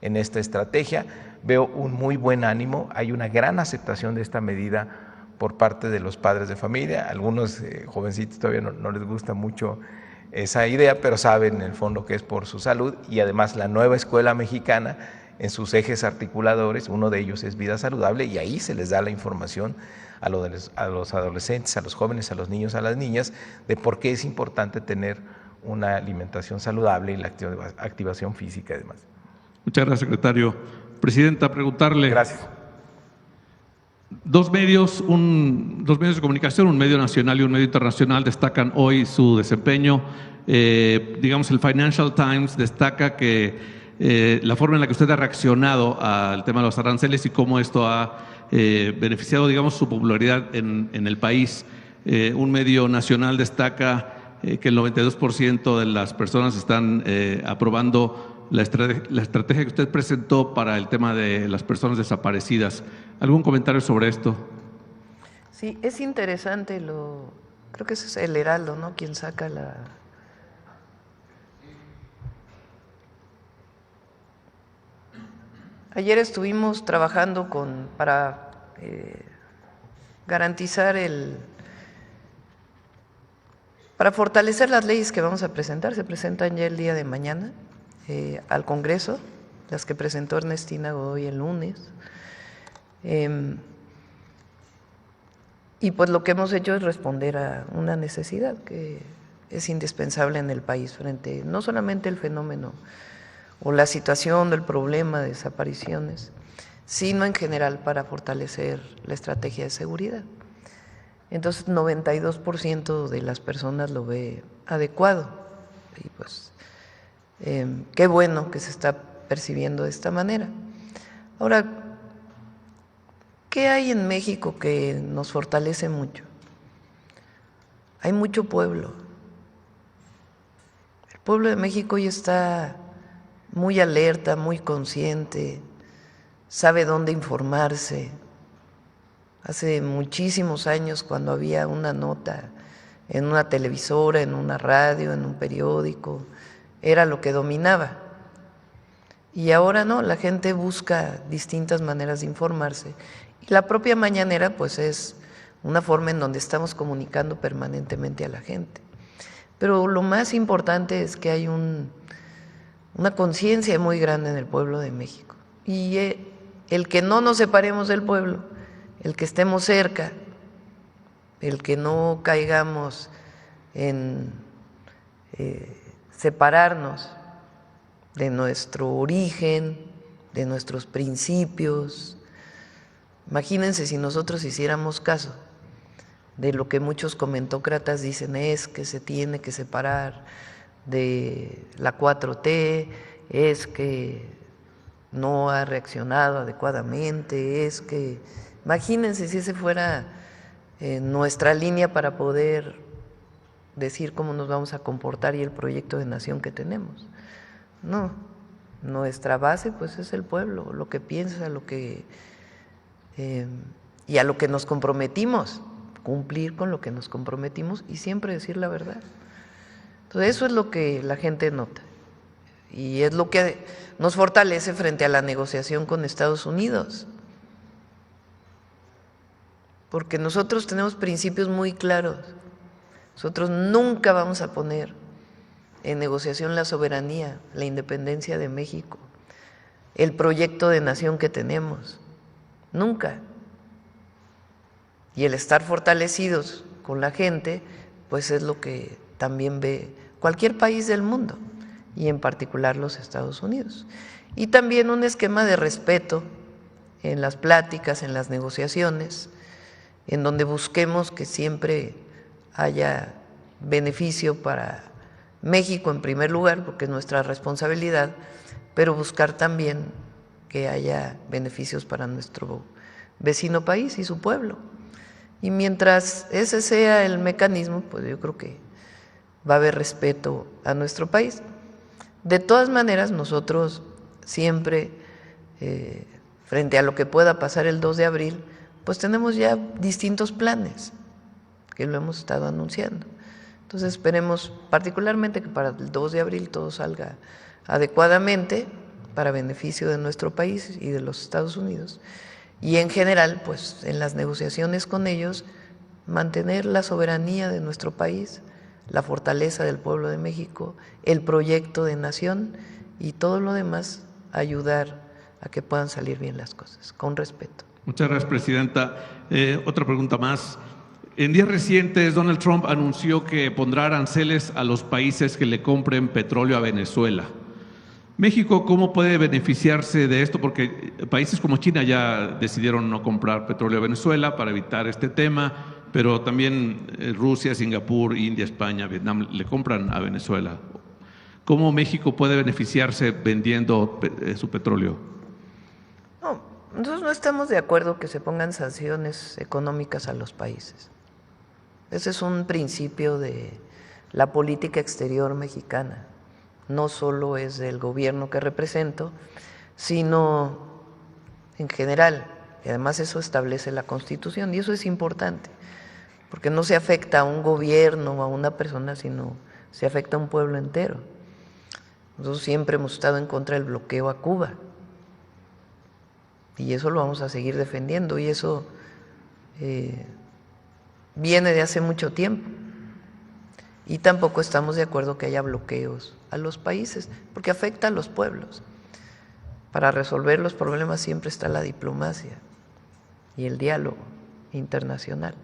en esta estrategia. Veo un muy buen ánimo, hay una gran aceptación de esta medida por parte de los padres de familia. Algunos jovencitos todavía no les gusta mucho esa idea, pero saben en el fondo que es por su salud, y además la nueva escuela mexicana en sus ejes articuladores, uno de ellos es vida saludable, y ahí se les da la información a los adolescentes, a los jóvenes, a los niños, a las niñas, de por qué es importante tener una alimentación saludable y la activación física y demás. Muchas gracias, secretario. Presidenta, preguntarle. Gracias. Dos medios de comunicación, un medio nacional y un medio internacional, destacan hoy su desempeño. Digamos, el Financial Times destaca que la forma en la que usted ha reaccionado al tema de los aranceles y cómo esto ha beneficiado, digamos, su popularidad en el país. Un medio nacional destaca que el 92% de las personas están aprobando la estrategia que usted presentó para el tema de las personas desaparecidas. ¿Algún comentario sobre esto? Sí, es interesante, creo que ese es el Heraldo, ¿no?, quien saca la... Ayer estuvimos trabajando para garantizar para fortalecer las leyes que vamos a presentar. Se presentan ya el día de mañana al Congreso, las que presentó Ernestina Godoy el lunes. Y pues lo que hemos hecho es responder a una necesidad que es indispensable en el país frente no solamente el fenómeno o la situación del problema de desapariciones, sino en general para fortalecer la estrategia de seguridad. Entonces, 92% de las personas lo ve adecuado, y pues qué bueno que se está percibiendo de esta manera. Ahora, ¿qué hay en México que nos fortalece mucho? Hay mucho pueblo. El pueblo de México hoy está muy alerta, muy consciente, sabe dónde informarse. Hace muchísimos años, cuando había una nota en una televisora, en una radio, en un periódico, era lo que dominaba. Y ahora no, la gente busca distintas maneras de informarse. Y la propia mañanera, pues, es una forma en donde estamos comunicando permanentemente a la gente. Pero lo más importante es que hay una conciencia muy grande en el pueblo de México. Y el que no nos separemos del pueblo, el que estemos cerca, el que no caigamos en separarnos de nuestro origen, de nuestros principios. Imagínense si nosotros hiciéramos caso de lo que muchos comentócratas dicen, es que se tiene que separar de la 4T, es que no ha reaccionado adecuadamente, es que... Imagínense si ese fuera nuestra línea para poder decir cómo nos vamos a comportar y el proyecto de nación que tenemos. No, nuestra base pues es el pueblo, lo que piensa, y a lo que nos comprometimos, cumplir con lo que nos comprometimos y siempre decir la verdad. Entonces eso es lo que la gente nota y es lo que nos fortalece frente a la negociación con Estados Unidos. Porque nosotros tenemos principios muy claros. Nosotros nunca vamos a poner en negociación la soberanía, la independencia de México, el proyecto de nación que tenemos. Nunca. Y el estar fortalecidos con la gente, pues es lo que también ve cualquier país del mundo, y en particular los Estados Unidos. Y también un esquema de respeto en las pláticas, en las negociaciones, en donde busquemos que siempre haya beneficio para México en primer lugar, porque es nuestra responsabilidad, pero buscar también que haya beneficios para nuestro vecino país y su pueblo. Y mientras ese sea el mecanismo, pues yo creo que va a haber respeto a nuestro país. De todas maneras, nosotros siempre frente a lo que pueda pasar el 2 de abril, pues tenemos ya distintos planes que lo hemos estado anunciando. Entonces esperemos particularmente que para el 2 de abril todo salga adecuadamente para beneficio de nuestro país y de los Estados Unidos. Y en general, pues en las negociaciones con ellos, mantener la soberanía de nuestro país, la fortaleza del pueblo de México, el proyecto de nación y todo lo demás, ayudar a que puedan salir bien las cosas, con respeto. Muchas gracias, Presidenta. Otra pregunta más. En días recientes, Donald Trump anunció que pondrá aranceles a los países que le compren petróleo a Venezuela. México, ¿cómo puede beneficiarse de esto? Porque países como China ya decidieron no comprar petróleo a Venezuela para evitar este tema, pero también Rusia, Singapur, India, España, Vietnam le compran a Venezuela. ¿Cómo México puede beneficiarse vendiendo su petróleo? No, nosotros no estamos de acuerdo que se pongan sanciones económicas a los países. Ese es un principio de la política exterior mexicana. No solo es del gobierno que represento, sino en general. Y además eso establece la Constitución y eso es importante, porque no se afecta a un gobierno o a una persona, sino se afecta a un pueblo entero. Nosotros siempre hemos estado en contra del bloqueo a Cuba y eso lo vamos a seguir defendiendo y eso viene de hace mucho tiempo. Y tampoco estamos de acuerdo que haya bloqueos a los países, porque afecta a los pueblos. Para resolver los problemas siempre está la diplomacia y el diálogo internacional.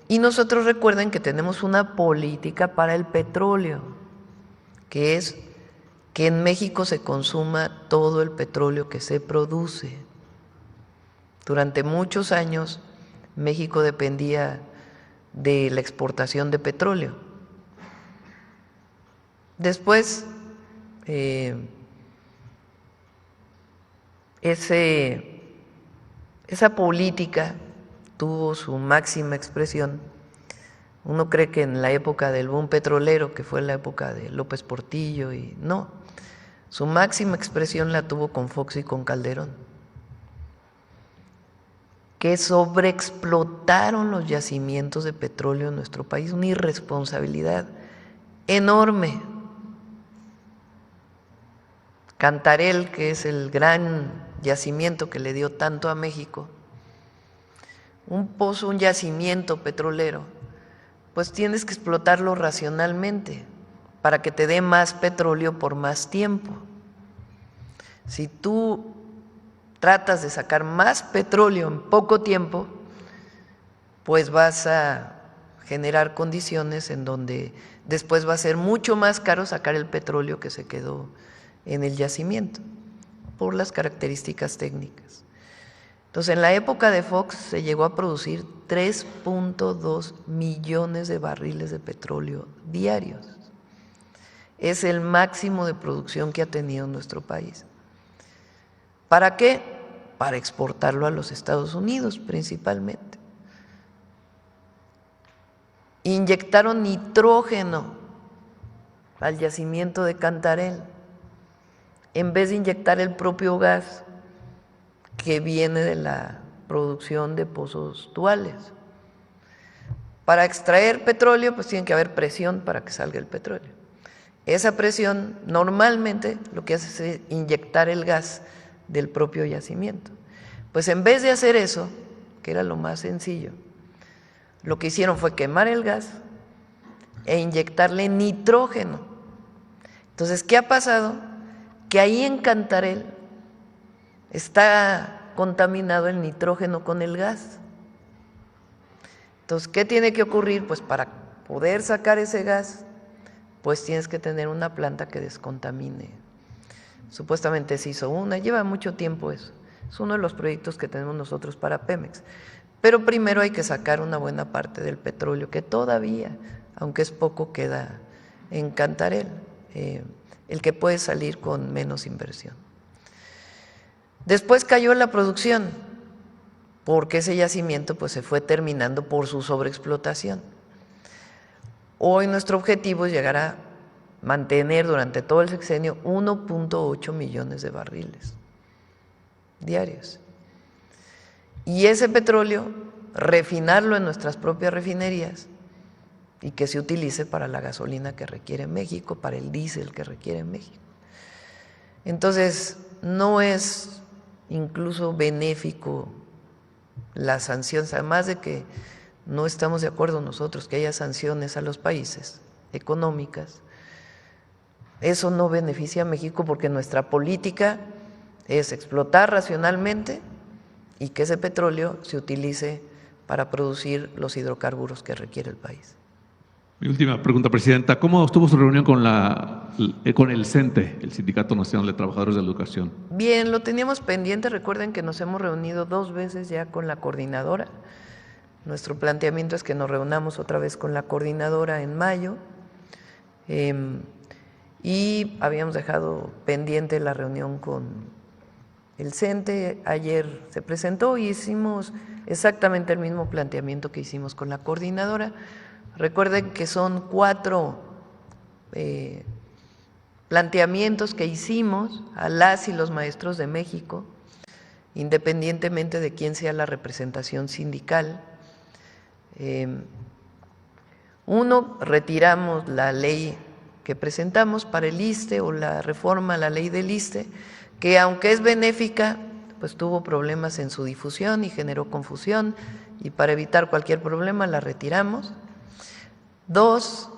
Y nosotros recuerden que tenemos una política para el petróleo, que es que en México se consuma todo el petróleo que se produce. Durante muchos años México dependía de la exportación de petróleo. Después, esa política tuvo su máxima expresión. Uno cree que en la época del boom petrolero, que fue la época de López Portillo, y no, su máxima expresión la tuvo con Fox y con Calderón, que sobreexplotaron los yacimientos de petróleo en nuestro país, una irresponsabilidad enorme. Cantarell, que es el gran yacimiento que le dio tanto a México, un pozo, un yacimiento petrolero, pues tienes que explotarlo racionalmente para que te dé más petróleo por más tiempo. Si tú tratas de sacar más petróleo en poco tiempo, pues vas a generar condiciones en donde después va a ser mucho más caro sacar el petróleo que se quedó en el yacimiento, por las características técnicas. Entonces, en la época de Fox se llegó a producir 3.2 millones de barriles de petróleo diarios. Es el máximo de producción que ha tenido nuestro país. ¿Para qué? Para exportarlo a los Estados Unidos principalmente. Inyectaron nitrógeno al yacimiento de Cantarell en vez de inyectar el propio gas que viene de la producción de pozos duales. Para extraer petróleo, pues tiene que haber presión para que salga el petróleo. Esa presión normalmente lo que hace es inyectar el gas del propio yacimiento. Pues en vez de hacer eso, que era lo más sencillo, lo que hicieron fue quemar el gas e inyectarle nitrógeno. Entonces, ¿qué ha pasado? Que ahí en Cantarell está contaminado el nitrógeno con el gas. Entonces, ¿qué tiene que ocurrir? Pues para poder sacar ese gas, pues tienes que tener una planta que descontamine. Supuestamente se hizo una, lleva mucho tiempo eso. Es uno de los proyectos que tenemos nosotros para Pemex. Pero primero hay que sacar una buena parte del petróleo que todavía, aunque es poco, queda en Cantarell, el que puede salir con menos inversión. Después cayó la producción, porque ese yacimiento pues se fue terminando por su sobreexplotación. Hoy nuestro objetivo es llegar a mantener durante todo el sexenio 1.8 millones de barriles diarios. Y ese petróleo, refinarlo en nuestras propias refinerías y que se utilice para la gasolina que requiere México, para el diésel que requiere México. Entonces, no es incluso benéfico las sanciones, además de que no estamos de acuerdo nosotros que haya sanciones a los países económicas. Eso no beneficia a México porque nuestra política es explotar racionalmente y que ese petróleo se utilice para producir los hidrocarburos que requiere el país. Mi última pregunta, Presidenta. ¿Cómo estuvo su reunión con el CENTE, el Sindicato Nacional de Trabajadores de la Educación? Bien, lo teníamos pendiente. Recuerden que nos hemos reunido 2 veces ya con la coordinadora. Nuestro planteamiento es que nos reunamos otra vez con la coordinadora en mayo. Y habíamos dejado pendiente la reunión con el CENTE. Ayer se presentó y hicimos exactamente el mismo planteamiento que hicimos con la coordinadora. Recuerden que son 4 planteamientos que hicimos a las y los maestros de México, independientemente de quién sea la representación sindical. 1, retiramos la ley que presentamos para el ISSSTE o la reforma a la ley del ISSSTE, que aunque es benéfica, pues tuvo problemas en su difusión y generó confusión, y para evitar cualquier problema la retiramos. 2,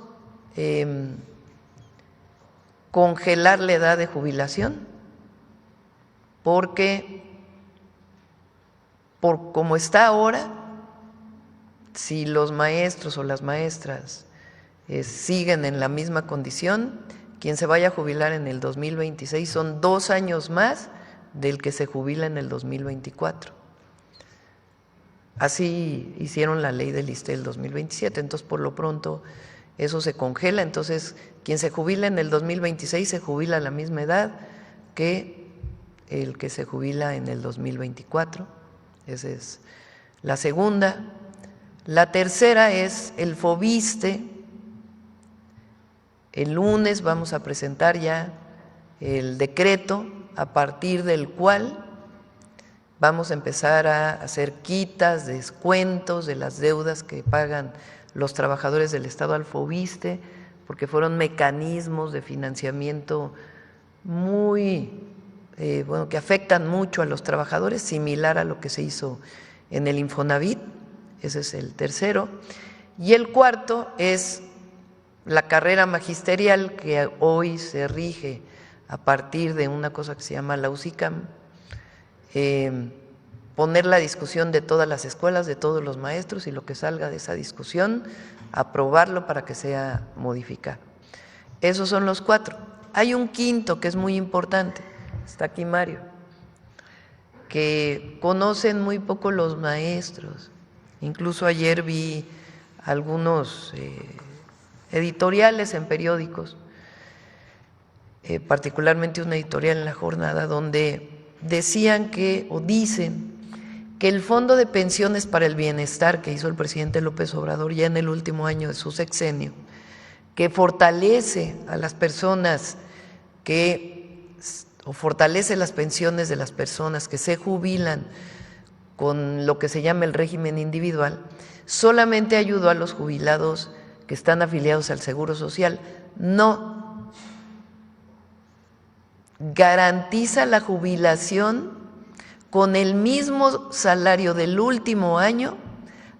congelar la edad de jubilación, porque como está ahora, si los maestros o las maestras siguen en la misma condición, quien se vaya a jubilar en el 2026 son 2 años más del que se jubila en el 2024. Así hicieron la ley del ISSSTE del 2027, entonces por lo pronto eso se congela. Entonces quien se jubila en el 2026 se jubila a la misma edad que el que se jubila en el 2024. Esa es la segunda. La tercera es el FOBISSTE. El lunes vamos a presentar ya el decreto a partir del cual vamos a empezar a hacer quitas, descuentos de las deudas que pagan los trabajadores del Estado al FOBISSTE, porque fueron mecanismos de financiamiento muy, que afectan mucho a los trabajadores, similar a lo que se hizo en el Infonavit. Ese es el tercero. Y el cuarto es la carrera magisterial, que hoy se rige a partir de una cosa que se llama la UCICAM. Poner la discusión de todas las escuelas, de todos los maestros, y lo que salga de esa discusión, aprobarlo para que sea modificado. Esos son los 4. Hay un quinto que es muy importante, está aquí Mario, que conocen muy poco los maestros. Incluso ayer vi algunos editoriales en periódicos, particularmente una editorial en La Jornada, donde decían o dicen que el Fondo de Pensiones para el Bienestar que hizo el presidente López Obrador ya en el último año de su sexenio, que fortalece a las personas o fortalece las pensiones de las personas que se jubilan con lo que se llama el régimen individual, solamente ayudó a los jubilados que están afiliados al Seguro Social. No garantiza la jubilación con el mismo salario del último año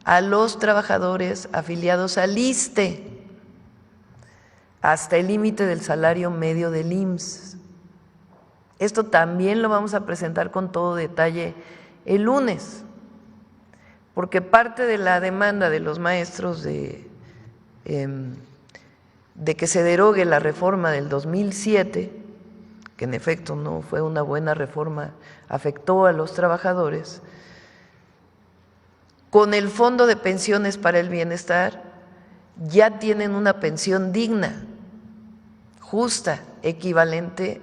a los trabajadores afiliados al ISSSTE, hasta el límite del salario medio del IMSS. Esto también lo vamos a presentar con todo detalle el lunes, porque parte de la demanda de los maestros de que se derogue la reforma del 2007, que en efecto no fue una buena reforma, afectó a los trabajadores, con el Fondo de Pensiones para el Bienestar ya tienen una pensión digna, justa, equivalente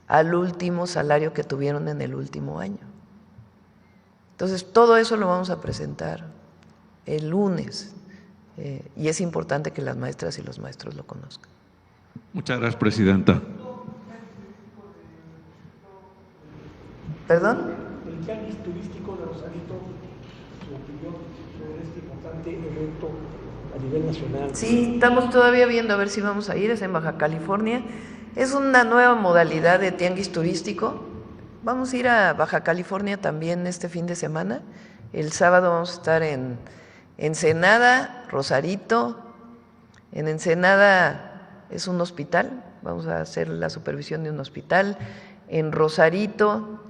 al último salario que tuvieron en el último año. Entonces, todo eso lo vamos a presentar el lunes, y es importante que las maestras y los maestros lo conozcan. Muchas gracias, presidenta. ¿Perdón? El tianguis turístico de Rosarito, su opinión sobre este importante evento a nivel nacional. Sí, estamos todavía viendo a ver si vamos a ir, es en Baja California. Es una nueva modalidad de tianguis turístico. Vamos a ir a Baja California también este fin de semana. El sábado vamos a estar en Ensenada, Rosarito. En Ensenada es un hospital, vamos a hacer la supervisión de un hospital. En Rosarito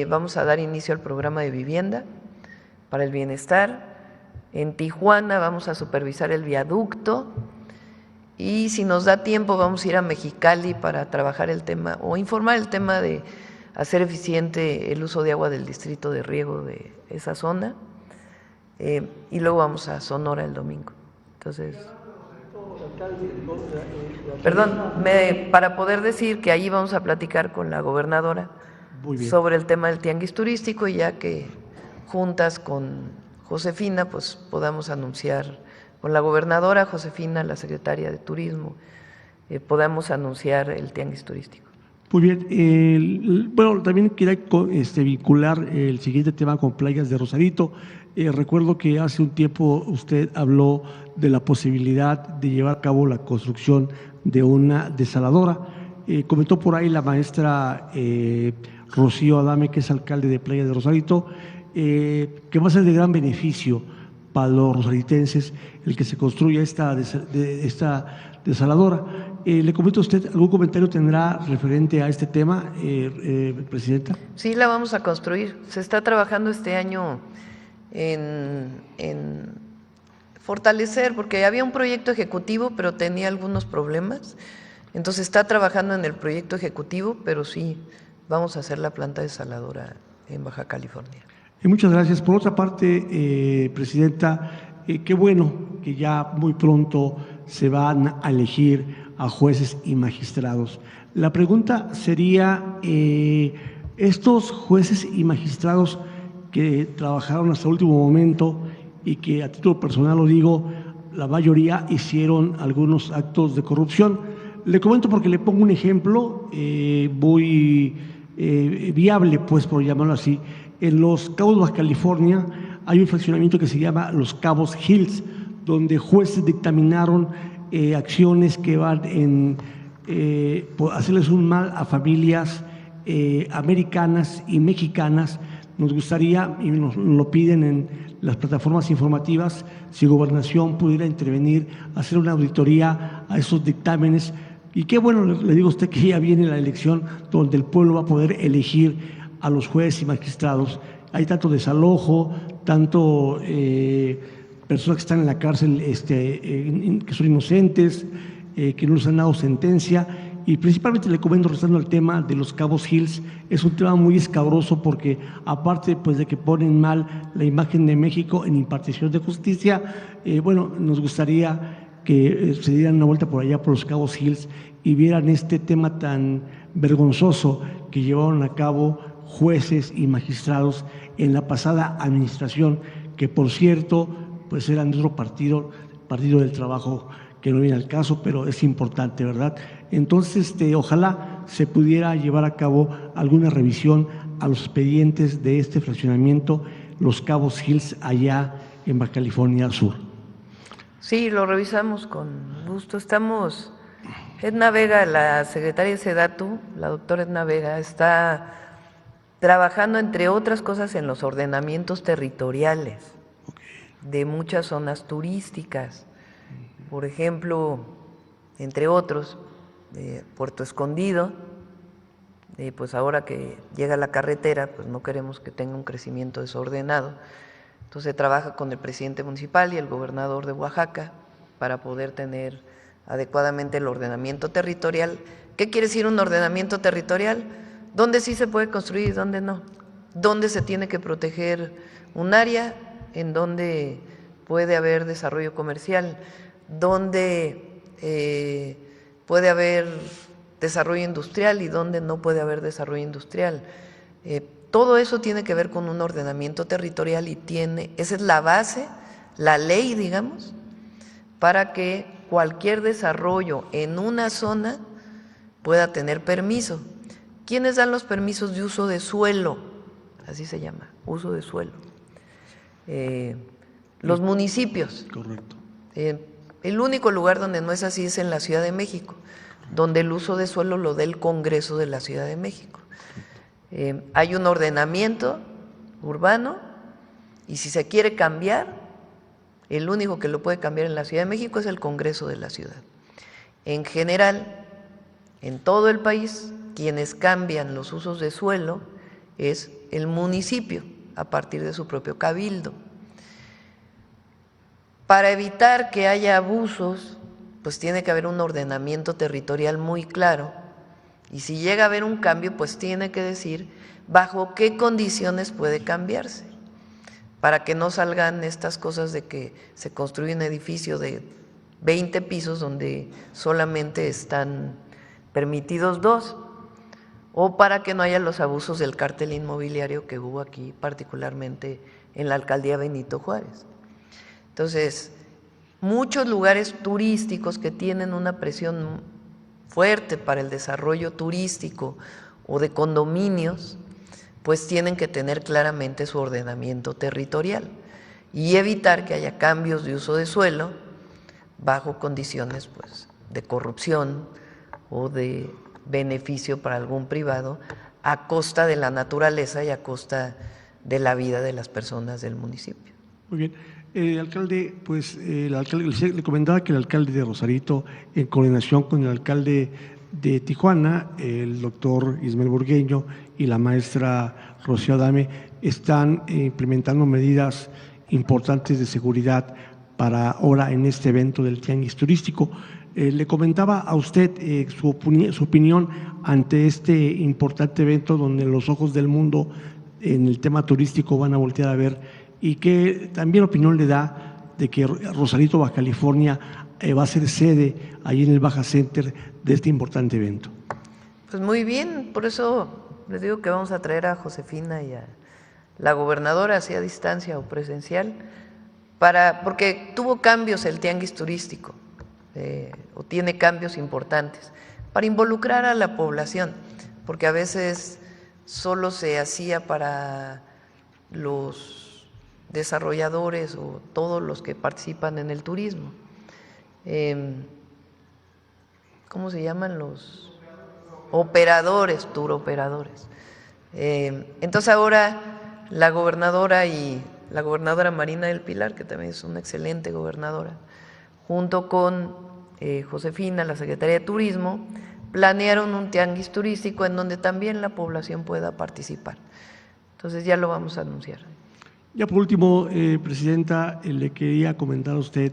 vamos a dar inicio al programa de vivienda para el bienestar. En Tijuana vamos a supervisar el viaducto. Y si nos da tiempo vamos a ir a Mexicali para trabajar el tema o informar el tema de hacer eficiente el uso de agua del distrito de riego de esa zona. Y luego vamos a Sonora el domingo. Entonces, perdón, para poder decir que allí vamos a platicar con la gobernadora sobre el tema del tianguis turístico y ya que juntas con Josefina, pues podamos anunciar con la gobernadora Josefina, la secretaria de Turismo, podamos anunciar el tianguis turístico. Muy bien. Bueno, también quería vincular el siguiente tema con Playas de Rosarito. Recuerdo que hace un tiempo usted habló de la posibilidad de llevar a cabo la construcción de una desaladora. Comentó por ahí la maestra Rocío Adame, que es alcalde de Playas de Rosarito, que va a ser de gran beneficio para los rosaritenses el que se construya esta desaladora. ¿Le comento a usted algún comentario tendrá referente a este tema, Presidenta? Sí, la vamos a construir. Se está trabajando este año en fortalecer, porque había un proyecto ejecutivo, pero tenía algunos problemas. Entonces está trabajando en el proyecto ejecutivo, pero sí, vamos a hacer la planta desaladora en Baja California. Muchas gracias. Por otra parte, Presidenta, qué bueno que ya muy pronto se van a elegir a jueces y magistrados. La pregunta sería, estos jueces y magistrados que trabajaron hasta el último momento y que a título personal lo digo, la mayoría hicieron algunos actos de corrupción. Le comento porque le pongo un ejemplo muy viable, pues por llamarlo así. En Los Cabos, Baja California, hay un fraccionamiento que se llama Los Cabos Hills, donde jueces dictaminaron acciones que van en hacerles un mal a familias americanas y mexicanas. Nos gustaría, y nos lo piden en las plataformas informativas, si Gobernación pudiera intervenir, hacer una auditoría a esos dictámenes. Y qué bueno, le digo a usted que ya viene la elección donde el pueblo va a poder elegir a los jueces y magistrados. Hay tanto desalojo, tanto personas que están en la cárcel que son inocentes, que no les han dado sentencia, y principalmente le comento, restando el tema de Los Cabos Hills, es un tema muy escabroso porque aparte pues de que ponen mal la imagen de México en impartición de justicia, bueno, nos gustaría que se dieran una vuelta por allá por Los Cabos Hills y vieran este tema tan vergonzoso que llevaron a cabo jueces y magistrados en la pasada administración, que por cierto pues eran de otro partido del Trabajo, que no viene al caso, pero es importante, ¿verdad? Entonces, ojalá se pudiera llevar a cabo alguna revisión a los expedientes de este fraccionamiento Los Cabos Hills allá en Baja California Sur. Sí, lo revisamos con gusto. Edna Vega, la secretaria de SEDATU, la doctora Edna Vega, está trabajando, entre otras cosas, en los ordenamientos territoriales de muchas zonas turísticas. Por ejemplo, entre otros, Puerto Escondido, pues ahora que llega la carretera, pues no queremos que tenga un crecimiento desordenado. Entonces trabaja con el presidente municipal y el gobernador de Oaxaca para poder tener adecuadamente el ordenamiento territorial. ¿Qué quiere decir un ordenamiento territorial? ¿Dónde sí se puede construir y dónde no? ¿Dónde se tiene que proteger un área? ¿En dónde puede haber desarrollo comercial? ¿Dónde puede haber desarrollo industrial y dónde no puede haber desarrollo industrial? Todo eso tiene que ver con un ordenamiento territorial y esa es la base, la ley, digamos, para que cualquier desarrollo en una zona pueda tener permiso. ¿Quiénes dan los permisos de uso de suelo? Así se llama, uso de suelo. Los municipios. Correcto. El único lugar donde no es así es en la Ciudad de México, donde el uso de suelo lo da el Congreso de la Ciudad de México. Hay un ordenamiento urbano y si se quiere cambiar, el único que lo puede cambiar en la Ciudad de México es el Congreso de la ciudad. En general, en todo el país, quienes cambian los usos de suelo es el municipio a partir de su propio cabildo. Para evitar que haya abusos, pues tiene que haber un ordenamiento territorial muy claro y si llega a haber un cambio, pues tiene que decir bajo qué condiciones puede cambiarse, para que no salgan estas cosas de que se construye un edificio de 20 pisos donde solamente están permitidos 2, o para que no haya los abusos del cártel inmobiliario que hubo aquí, particularmente en la alcaldía Benito Juárez. Entonces, muchos lugares turísticos que tienen una presión fuerte para el desarrollo turístico o de condominios, pues tienen que tener claramente su ordenamiento territorial y evitar que haya cambios de uso de suelo bajo condiciones pues, de corrupción o de beneficio para algún privado a costa de la naturaleza y a costa de la vida de las personas del municipio. Muy bien. Alcalde, pues el alcalde le comentaba que el alcalde de Rosarito, en coordinación con el alcalde de Tijuana, el doctor Ismael Burgueño y la maestra Rocío Adame, están implementando medidas importantes de seguridad para ahora en este evento del Tianguis Turístico. Le comentaba a usted su opinión ante este importante evento donde los ojos del mundo en el tema turístico van a voltear a ver, y qué también opinión le da de que Rosarito, Baja California, va a ser sede ahí en el Baja Center de este importante evento. Pues muy bien, por eso les digo que vamos a traer a Josefina y a la gobernadora, sea a distancia o presencial, porque tuvo cambios el tianguis turístico, o tiene cambios importantes, para involucrar a la población, porque a veces solo se hacía para los desarrolladores o todos los que participan en el turismo. ¿Cómo se llaman los operadores, turoperadores? Entonces ahora la gobernadora Marina del Pilar, que también es una excelente gobernadora, junto con Josefina, la secretaria de Turismo, planearon un tianguis turístico en donde también la población pueda participar. Entonces ya lo vamos a anunciar. Ya por último, Presidenta, le quería comentar a usted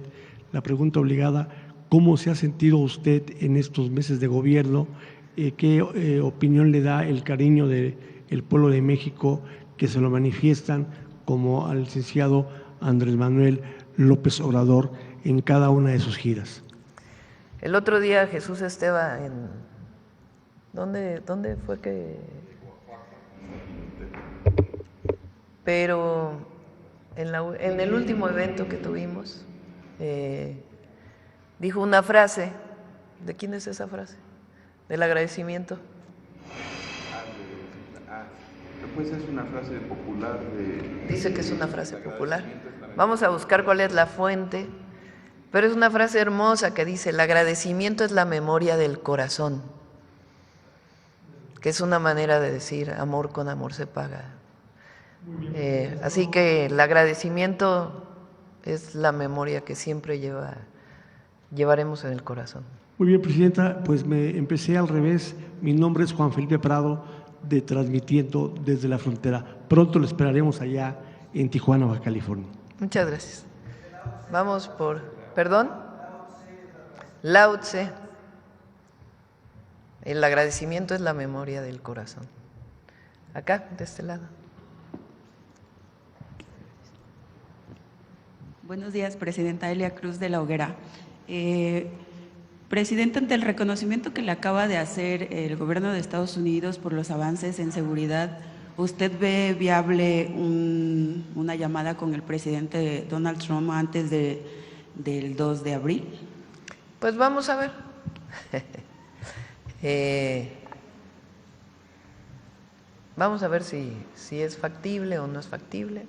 la pregunta obligada: ¿cómo se ha sentido usted en estos meses de gobierno? ¿Qué opinión le da el cariño del pueblo de México que se lo manifiestan como al licenciado Andrés Manuel López Obrador en cada una de sus giras? El otro día Jesús Esteva ¿Dónde fue que? Pero en el último evento que tuvimos, dijo una frase. ¿De quién es esa frase? Del agradecimiento. Pues es una frase popular. Dice que es una frase popular. Vamos a buscar cuál es la fuente, pero es una frase hermosa que dice: el agradecimiento es la memoria del corazón, que es una manera de decir amor con amor se paga. Así que el agradecimiento es la memoria que siempre llevaremos en el corazón. Muy bien, Presidenta, pues me empecé al revés. Mi nombre es Juan Felipe Prado, de Transmitiendo desde la Frontera. Pronto lo esperaremos allá en Tijuana, Baja California. Muchas gracias. Vamos por… ¿Perdón? Lao Tse. El agradecimiento es la memoria del corazón. Acá, de este lado. Buenos días, Presidenta Elia Cruz de la Hoguera. Presidenta, ante el reconocimiento que le acaba de hacer el gobierno de Estados Unidos por los avances en seguridad, ¿usted ve viable una llamada con el presidente Donald Trump antes del 2 de abril? Pues vamos a ver. Vamos a ver si es factible o no es factible.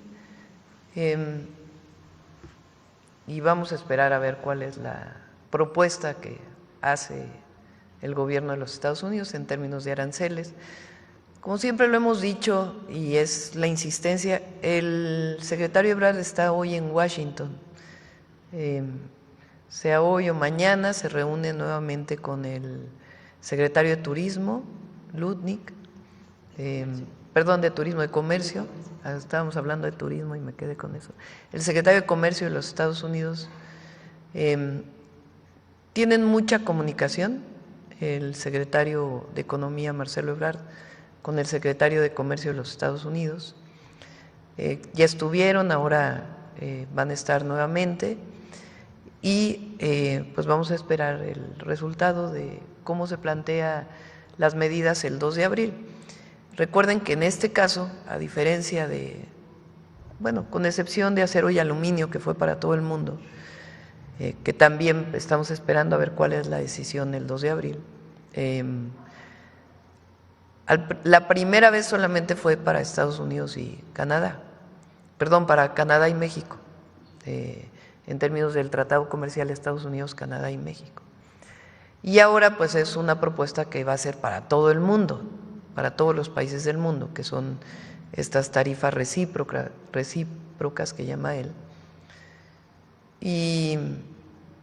Y vamos a esperar a ver cuál es la propuesta que hace el gobierno de los Estados Unidos en términos de aranceles. Como siempre lo hemos dicho, y es la insistencia, el secretario Ebrard está hoy en Washington. Sea hoy o mañana, se reúne nuevamente con el secretario de Turismo, Lutnick, de Turismo, de Comercio, estábamos hablando de turismo y me quedé con eso. El secretario de Comercio de los Estados Unidos, tienen mucha comunicación, el secretario de Economía, Marcelo Ebrard, con el secretario de Comercio de los Estados Unidos. Ya estuvieron, ahora van a estar nuevamente y pues vamos a esperar el resultado de cómo se plantea las medidas el 2 de abril. Recuerden que en este caso, a diferencia de, bueno, con excepción de acero y aluminio, que fue para todo el mundo, que también estamos esperando a ver cuál es la decisión el 2 de abril, la primera vez solamente fue para Estados Unidos y Canadá, para Canadá y México, en términos del Tratado Comercial Estados Unidos, Canadá y México. Y ahora pues es una propuesta que va a ser para todo el mundo, para todos los países del mundo, que son estas tarifas recíprocas que llama él. Y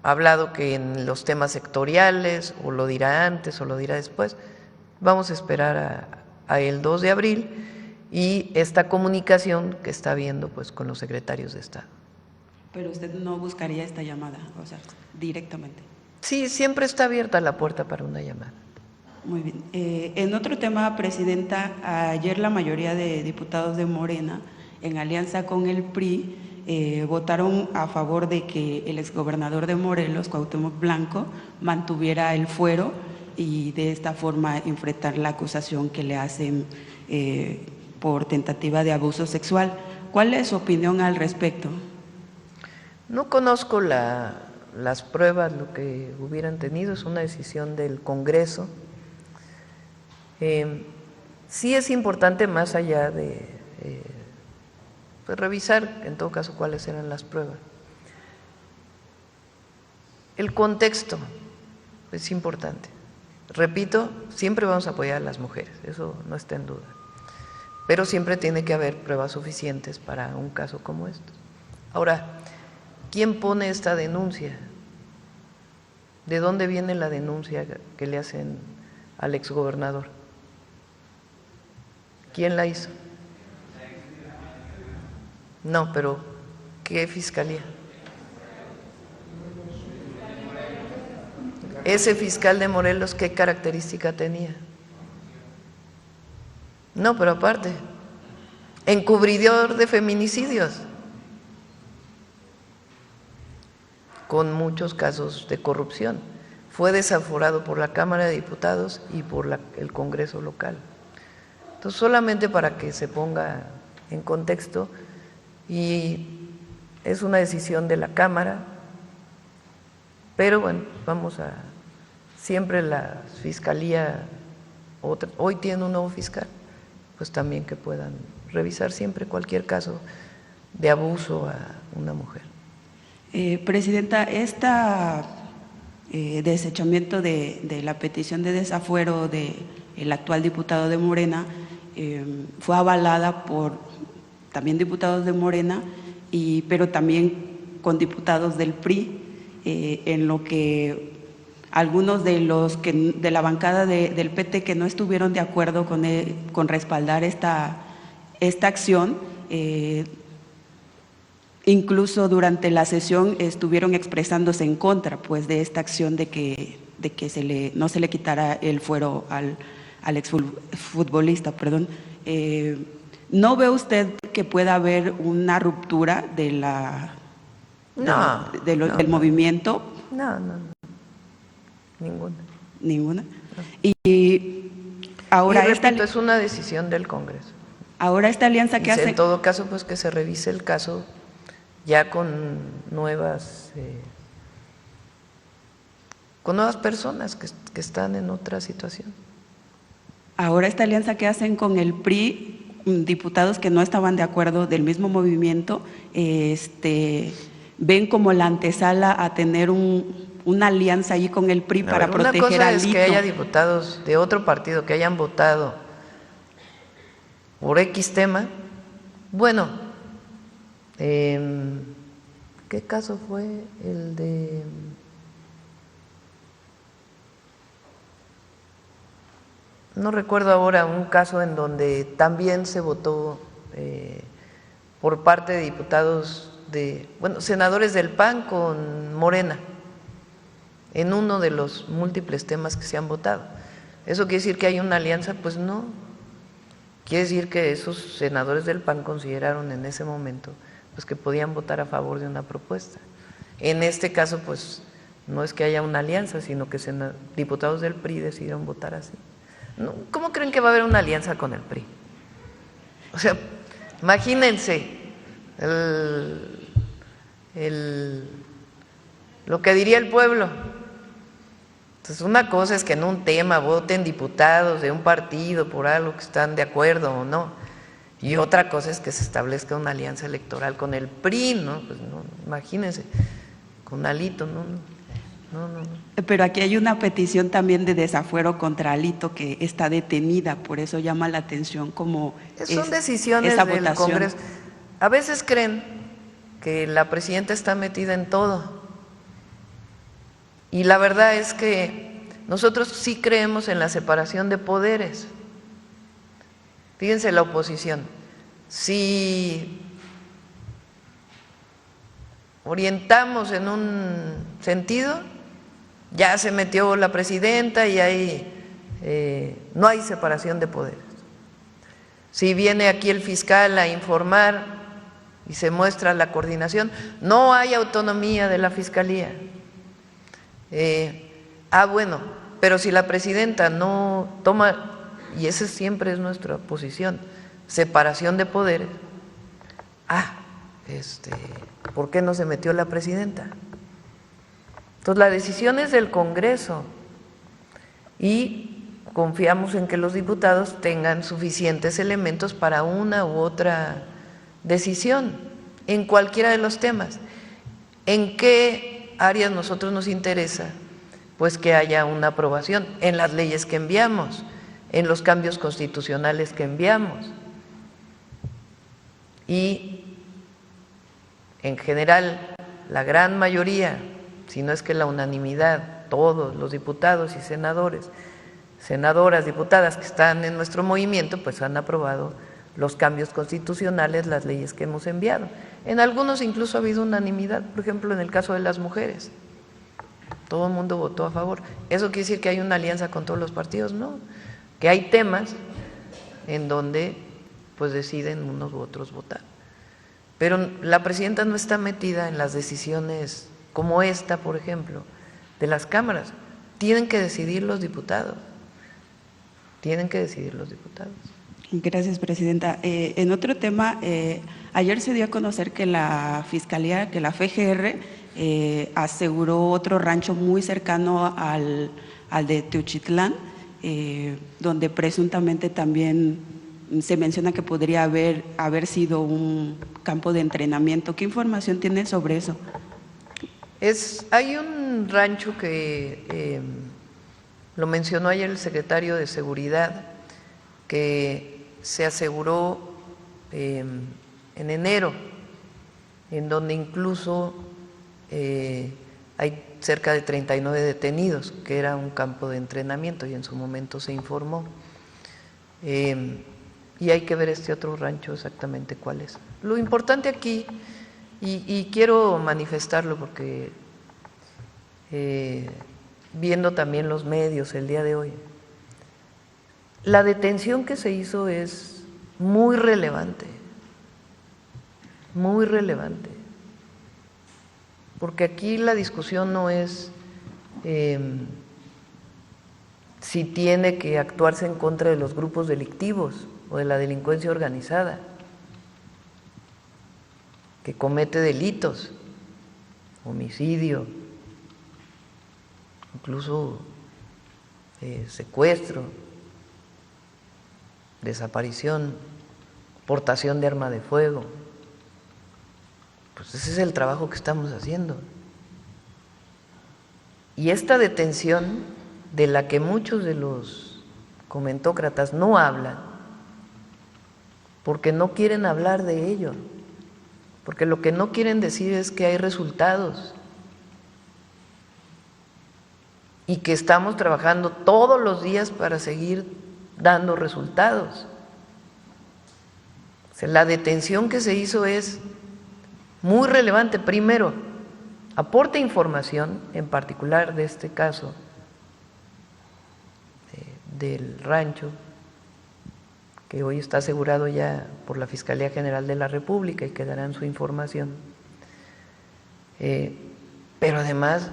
ha hablado que en los temas sectoriales, o lo dirá antes o lo dirá después, vamos a esperar a el 2 de abril y esta comunicación que está habiendo pues con los secretarios de Estado. Pero usted no buscaría esta llamada, o sea, directamente. Sí, siempre está abierta la puerta para una llamada. Muy bien. En otro tema, Presidenta, ayer la mayoría de diputados de Morena, en alianza con el PRI, votaron a favor de que el exgobernador de Morelos, Cuauhtémoc Blanco, mantuviera el fuero y de esta forma enfrentar la acusación que le hacen por tentativa de abuso sexual. ¿Cuál es su opinión al respecto? No conozco las pruebas, lo que hubieran tenido, es una decisión del Congreso. Sí es importante, más allá de pues revisar en todo caso cuáles eran las pruebas. El contexto es importante. Repito, siempre vamos a apoyar a las mujeres, eso no está en duda, pero siempre tiene que haber pruebas suficientes para un caso como este. Ahora, ¿quién pone esta denuncia? ¿De dónde viene la denuncia que le hacen al exgobernador? ¿Quién la hizo? No, pero ¿qué fiscalía? Ese fiscal de Morelos, ¿qué característica tenía? No, pero aparte, encubridor de feminicidios, con muchos casos de corrupción. Fue desaforado por la Cámara de Diputados y por el Congreso local. Entonces, solamente para que se ponga en contexto, y es una decisión de la Cámara, pero bueno, siempre la Fiscalía, hoy tiene un nuevo fiscal, pues también que puedan revisar siempre cualquier caso de abuso a una mujer. Presidenta, desechamiento de la petición de desafuero del actual diputado de Morena fue avalada por también diputados de Morena, pero también con diputados del PRI, en lo que algunos de la bancada del PT que no estuvieron de acuerdo con respaldar esta acción, incluso durante la sesión estuvieron expresándose en contra pues de esta acción de que no se le quitara el fuero al exfutbolista, perdón. ¿No ve usted que pueda haber una ruptura del movimiento? No, ninguna. ¿Ninguna? No. Y ahora repito, es una decisión del Congreso. Ahora esta alianza que hace… En todo caso, pues que se revise el caso ya con nuevas con nuevas personas que están en otra situación. Ahora esta alianza que hacen con el PRI, diputados que no estaban de acuerdo del mismo movimiento, ven como la antesala a tener una alianza allí con el PRI para proteger a Alito. Una cosa es que haya diputados de otro partido que hayan votado por X tema. Bueno, ¿qué caso fue el de? No recuerdo ahora un caso en donde también se votó por parte de diputados senadores del PAN con Morena, en uno de los múltiples temas que se han votado. ¿Eso quiere decir que hay una alianza? Pues no. Quiere decir que esos senadores del PAN consideraron en ese momento pues que podían votar a favor de una propuesta. En este caso, pues no es que haya una alianza, sino que diputados del PRI decidieron votar así. ¿Cómo creen que va a haber una alianza con el PRI? O sea, imagínense lo que diría el pueblo. Entonces, una cosa es que en un tema voten diputados de un partido por algo que están de acuerdo o no, y otra cosa es que se establezca una alianza electoral con el PRI, ¿no? Pues no, imagínense, con Alito, no. Pero aquí hay una petición también de desafuero contra Alito que está detenida, por eso llama la atención como son decisiones esa del votación. Congreso. A veces creen que la presidenta está metida en todo, y la verdad es que nosotros sí creemos en la separación de poderes. Fíjense la oposición, si orientamos en un sentido, ya se metió la presidenta y no hay separación de poderes. Si viene aquí el fiscal a informar y se muestra la coordinación, no hay autonomía de la fiscalía. Bueno, pero si la presidenta no toma, y esa siempre es nuestra posición, separación de poderes, ¿por qué no se metió la presidenta? Entonces la decisión es del Congreso y confiamos en que los diputados tengan suficientes elementos para una u otra decisión en cualquiera de los temas. ¿En qué áreas nosotros nos interesa? Pues que haya una aprobación en las leyes que enviamos, en los cambios constitucionales que enviamos. Y en general, la gran mayoría, si no es que la unanimidad, todos los diputados y senadores, senadoras, diputadas que están en nuestro movimiento, pues han aprobado los cambios constitucionales, las leyes que hemos enviado. En algunos incluso ha habido unanimidad, por ejemplo, en el caso de las mujeres. Todo el mundo votó a favor. ¿Eso quiere decir que hay una alianza con todos los partidos? No, que hay temas en donde pues deciden unos u otros votar. Pero la presidenta no está metida en las decisiones como esta, por ejemplo, de las cámaras. Tienen que decidir los diputados. Gracias, presidenta. En otro tema, ayer se dio a conocer que la Fiscalía, que la FGR aseguró otro rancho muy cercano al de Teochitlán, donde presuntamente también se menciona que podría haber sido un campo de entrenamiento. ¿Qué información tiene sobre eso? Hay un rancho que lo mencionó ayer el secretario de Seguridad, que se aseguró en enero, en donde incluso hay cerca de 39 detenidos, que era un campo de entrenamiento y en su momento se informó. Y hay que ver este otro rancho exactamente cuál es. Lo importante aquí, y quiero manifestarlo porque viendo también los medios el día de hoy, la detención que se hizo es muy relevante, porque aquí la discusión no es si tiene que actuarse en contra de los grupos delictivos o de la delincuencia organizada que comete delitos, homicidio, incluso secuestro, desaparición, portación de arma de fuego. Pues ese es el trabajo que estamos haciendo. Y esta detención, de la que muchos de los comentócratas no hablan, porque no quieren hablar de ello, porque lo que no quieren decir es que hay resultados y que estamos trabajando todos los días para seguir dando resultados. O sea, la detención que se hizo es muy relevante. Primero, aporta información, en particular de este caso del rancho, que hoy está asegurado ya por la Fiscalía General de la República y que darán su información. Pero además,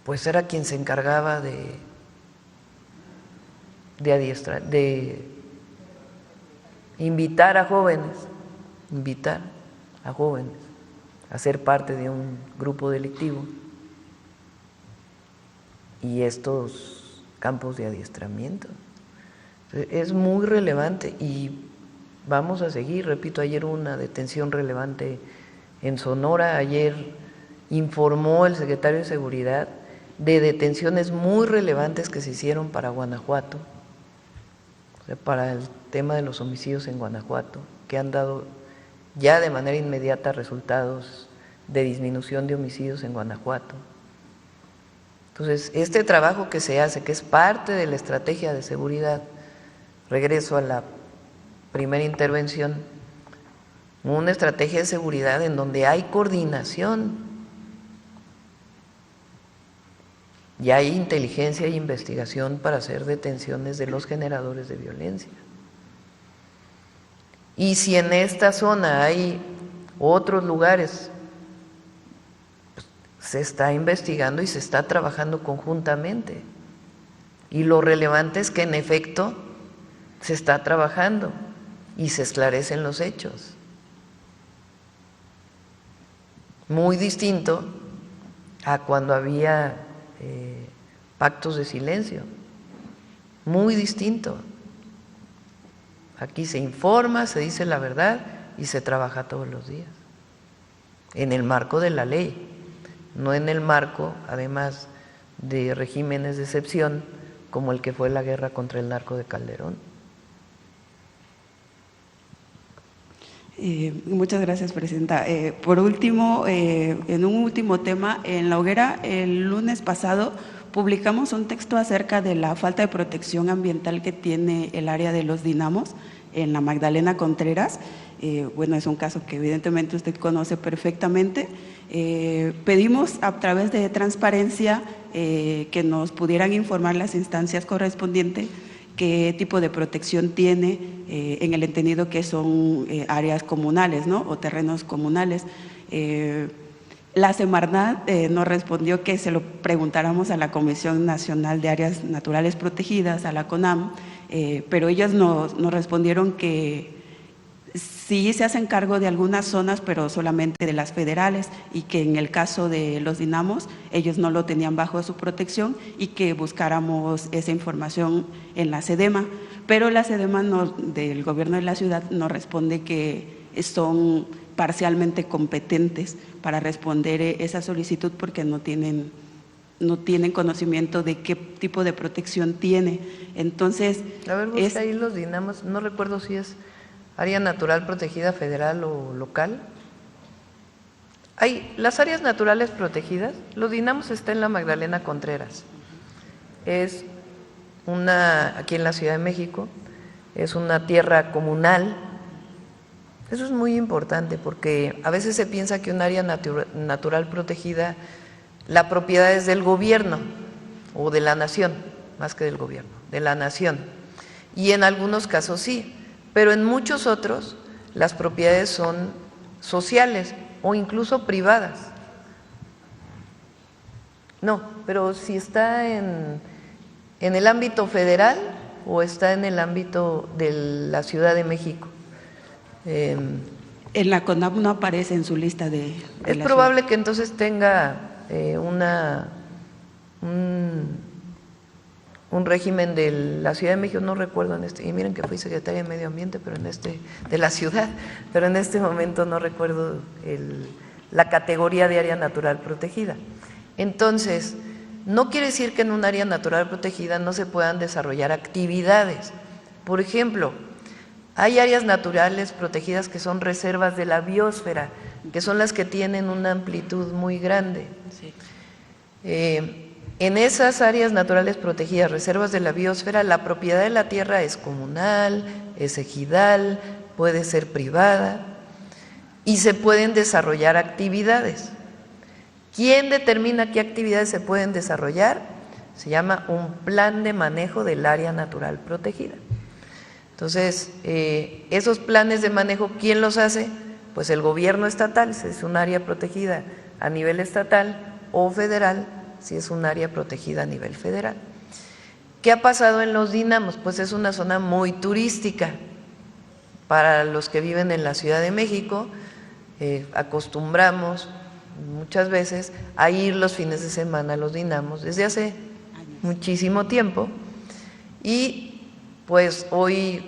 pues era quien se encargaba de adiestrar, de invitar a jóvenes a ser parte de un grupo delictivo, y estos campos de adiestramiento. Es muy relevante y vamos a seguir. Repito, ayer hubo una detención relevante en Sonora, ayer informó el secretario de Seguridad de detenciones muy relevantes que se hicieron para Guanajuato, o sea, para el tema de los homicidios en Guanajuato, que han dado ya de manera inmediata resultados de disminución de homicidios en Guanajuato. Entonces, este trabajo que se hace, que es parte de la estrategia de seguridad, regreso a la primera intervención, una estrategia de seguridad en donde hay coordinación y hay inteligencia e investigación para hacer detenciones de los generadores de violencia. Y si en esta zona hay otros lugares, pues se está investigando y se está trabajando conjuntamente. Y lo relevante es que en efecto se está trabajando y se esclarecen los hechos. Muy distinto a cuando había pactos de silencio, muy distinto. Aquí se informa, se dice la verdad y se trabaja todos los días, en el marco de la ley, no en el marco, además, de regímenes de excepción como el que fue la guerra contra el narco de Calderón. Muchas gracias, Presidenta. Por último, en un último tema, en La Hoguera, el lunes pasado publicamos un texto acerca de la falta de protección ambiental que tiene el área de los dinamos en la Magdalena Contreras. Bueno, es un caso que evidentemente usted conoce perfectamente. Pedimos a través de transparencia que nos pudieran informar las instancias correspondientes qué tipo de protección tiene, en el entendido que son áreas comunales, ¿no?, o terrenos comunales. La Semarnat nos respondió que se lo preguntáramos a la Comisión Nacional de Áreas Naturales Protegidas, a la CONAM, pero ellas nos respondieron que sí se hacen cargo de algunas zonas, pero solamente de las federales, y que en el caso de los dinamos ellos no lo tenían bajo su protección y que buscáramos esa información en la SEDEMA. Pero la SEDEMA del gobierno de la ciudad nos responde que son parcialmente competentes para responder esa solicitud porque no tienen conocimiento de qué tipo de protección tiene. Entonces, a ver, busca ahí los dinamos, no recuerdo si es área natural protegida federal o local. Hay las áreas naturales protegidas, los dinamos está en la Magdalena Contreras. Es aquí en la Ciudad de México, es una tierra comunal. Eso es muy importante porque a veces se piensa que un área natural protegida, la propiedad es del gobierno o de la nación, más que del gobierno, de la nación. Y en algunos casos sí, pero en muchos otros las propiedades son sociales o incluso privadas. No, pero si está en el ámbito federal o está en el ámbito de la Ciudad de México. En la CONAM no aparece en su lista de es probable que entonces tenga un régimen de la Ciudad de México, no recuerdo y miren que fui secretaria de Medio Ambiente, pero de la ciudad, pero en este momento no recuerdo la categoría de área natural protegida. Entonces, no quiere decir que en un área natural protegida no se puedan desarrollar actividades. Por ejemplo, hay áreas naturales protegidas que son reservas de la biosfera, que son las que tienen una amplitud muy grande. Sí. En esas áreas naturales protegidas, reservas de la biosfera, la propiedad de la tierra es comunal, es ejidal, puede ser privada y se pueden desarrollar actividades. ¿Quién determina qué actividades se pueden desarrollar? Se llama un plan de manejo del área natural protegida. Entonces, esos planes de manejo, ¿quién los hace? Pues el gobierno estatal, si es un área protegida a nivel estatal, o federal, si es un área protegida a nivel federal. ¿Qué ha pasado en los dinamos? Pues es una zona muy turística. Para los que viven en la Ciudad de México, acostumbramos muchas veces a ir los fines de semana a los dinamos desde hace muchísimo tiempo, y pues hoy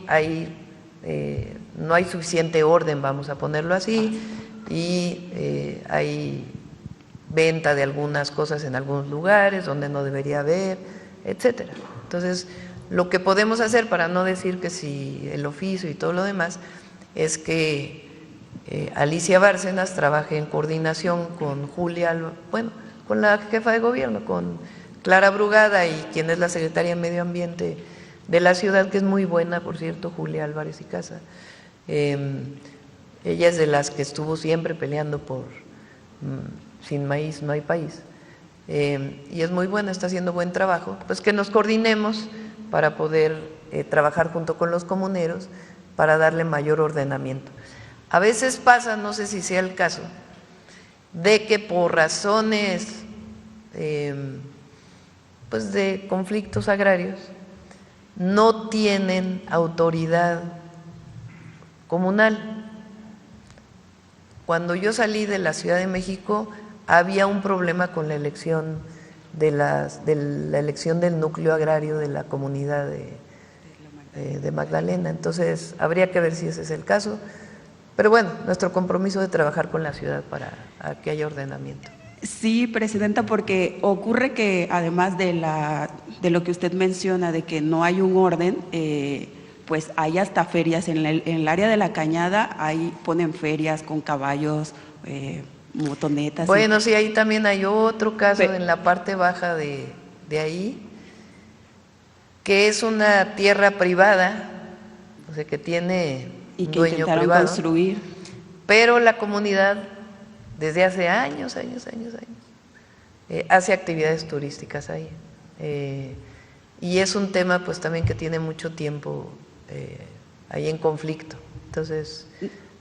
no hay suficiente orden, vamos a ponerlo así, y hay venta de algunas cosas en algunos lugares donde no debería haber, etcétera. Entonces, lo que podemos hacer, para no decir que si el oficio y todo lo demás, es que Alicia Bárcenas trabaje en coordinación con Julia, con la jefa de gobierno, con Clara Brugada, y quien es la secretaria de Medio Ambiente de la ciudad, que es muy buena, por cierto, Julia Álvarez y Casa. Ella es de las que estuvo siempre peleando por sin maíz no hay país, y es muy buena, está haciendo buen trabajo. Pues que nos coordinemos para poder trabajar junto con los comuneros para darle mayor ordenamiento. A veces pasa, no sé si sea el caso, de que por razones pues de conflictos agrarios no tienen autoridad comunal. Cuando yo salí de la Ciudad de México había un problema con la elección de la elección del núcleo agrario de la comunidad de Magdalena. Entonces habría que ver si ese es el caso. Pero bueno, nuestro compromiso de trabajar con la ciudad para que haya ordenamiento. Sí, presidenta, porque ocurre que además de lo que usted menciona, de que no hay un orden, pues hay hasta ferias en el área de la Cañada, ahí ponen ferias con caballos, motonetas. Bueno, sí, ahí también hay otro caso en la parte baja de ahí, que es una tierra privada, o sea, que tiene y que dueño intentaron privado, construir. Pero la comunidad desde hace años hace actividades turísticas ahí, y es un tema pues también que tiene mucho tiempo ahí en conflicto. Entonces,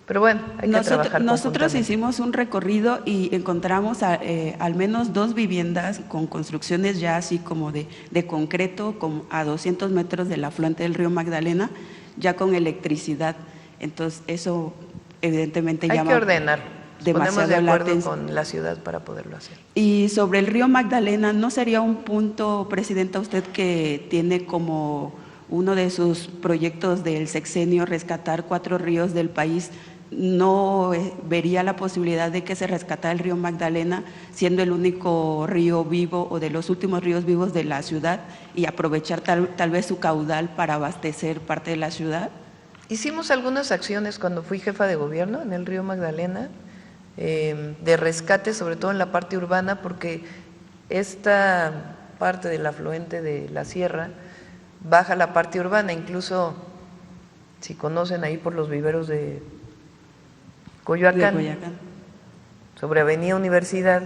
pero bueno, hay que trabajar. Nosotros hicimos un recorrido y encontramos al menos 2 viviendas con construcciones ya así como de concreto, como a 200 metros del afluente del río Magdalena, ya con electricidad. Entonces, eso evidentemente llama. Hay que ordenar. Ponemos de acuerdo con la ciudad para poderlo hacer. Y sobre el río Magdalena, ¿no sería un punto, presidenta, usted que tiene como uno de sus proyectos del sexenio rescatar 4 ríos del país, no vería la posibilidad de que se rescatara el río Magdalena, siendo el único río vivo o de los últimos ríos vivos de la ciudad, y aprovechar tal vez su caudal para abastecer parte de la ciudad? Hicimos algunas acciones cuando fui jefa de gobierno en el río Magdalena, de rescate, sobre todo en la parte urbana, porque esta parte del afluente de la sierra baja la parte urbana. Incluso si conocen ahí por los viveros de Coyoacán, sobre Avenida Universidad,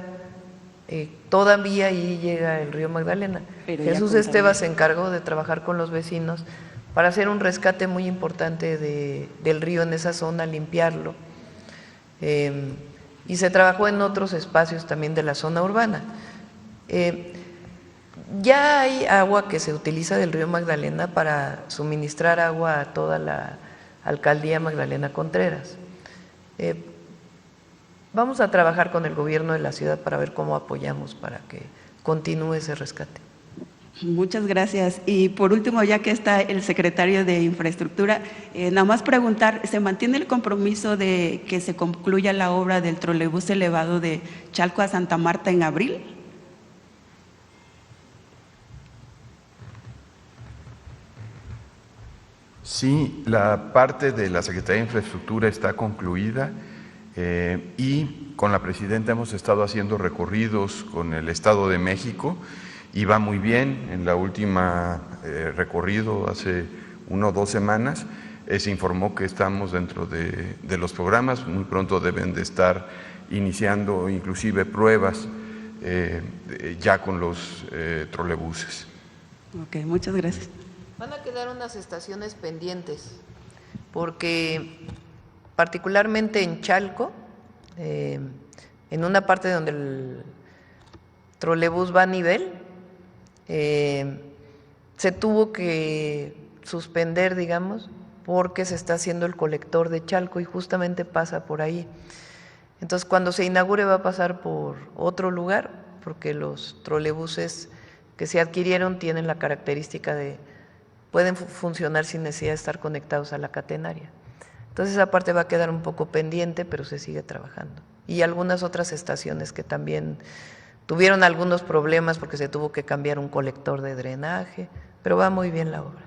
todavía ahí llega el río Magdalena. Pero Jesús Estevas se encargó de trabajar con los vecinos para hacer un rescate muy importante del río en esa zona, limpiarlo, y se trabajó en otros espacios también de la zona urbana. Ya hay agua que se utiliza del río Magdalena para suministrar agua a toda la alcaldía Magdalena Contreras. Vamos a trabajar con el gobierno de la ciudad para ver cómo apoyamos para que continúe ese rescate. Muchas gracias. Y por último, ya que está el secretario de Infraestructura, nada más preguntar, ¿se mantiene el compromiso de que se concluya la obra del trolebús elevado de Chalco a Santa Marta en abril? Sí, la parte de la Secretaría de Infraestructura está concluida y con la presidenta hemos estado haciendo recorridos con el Estado de México y va muy bien. En la última recorrido hace 1 o 2 semanas se informó que estamos dentro de los programas, muy pronto deben de estar iniciando inclusive pruebas ya con los trolebuses. Ok, muchas gracias. Van a quedar unas estaciones pendientes, porque particularmente en Chalco, en una parte donde el trolebús va a nivel, se tuvo que suspender, digamos, porque se está haciendo el colector de Chalco y justamente pasa por ahí. Entonces, cuando se inaugure va a pasar por otro lugar, porque los trolebuses que se adquirieron tienen la característica de pueden funcionar sin necesidad de estar conectados a la catenaria. Entonces esa parte va a quedar un poco pendiente, pero se sigue trabajando. Y algunas otras estaciones que también tuvieron algunos problemas porque se tuvo que cambiar un colector de drenaje, pero va muy bien la obra.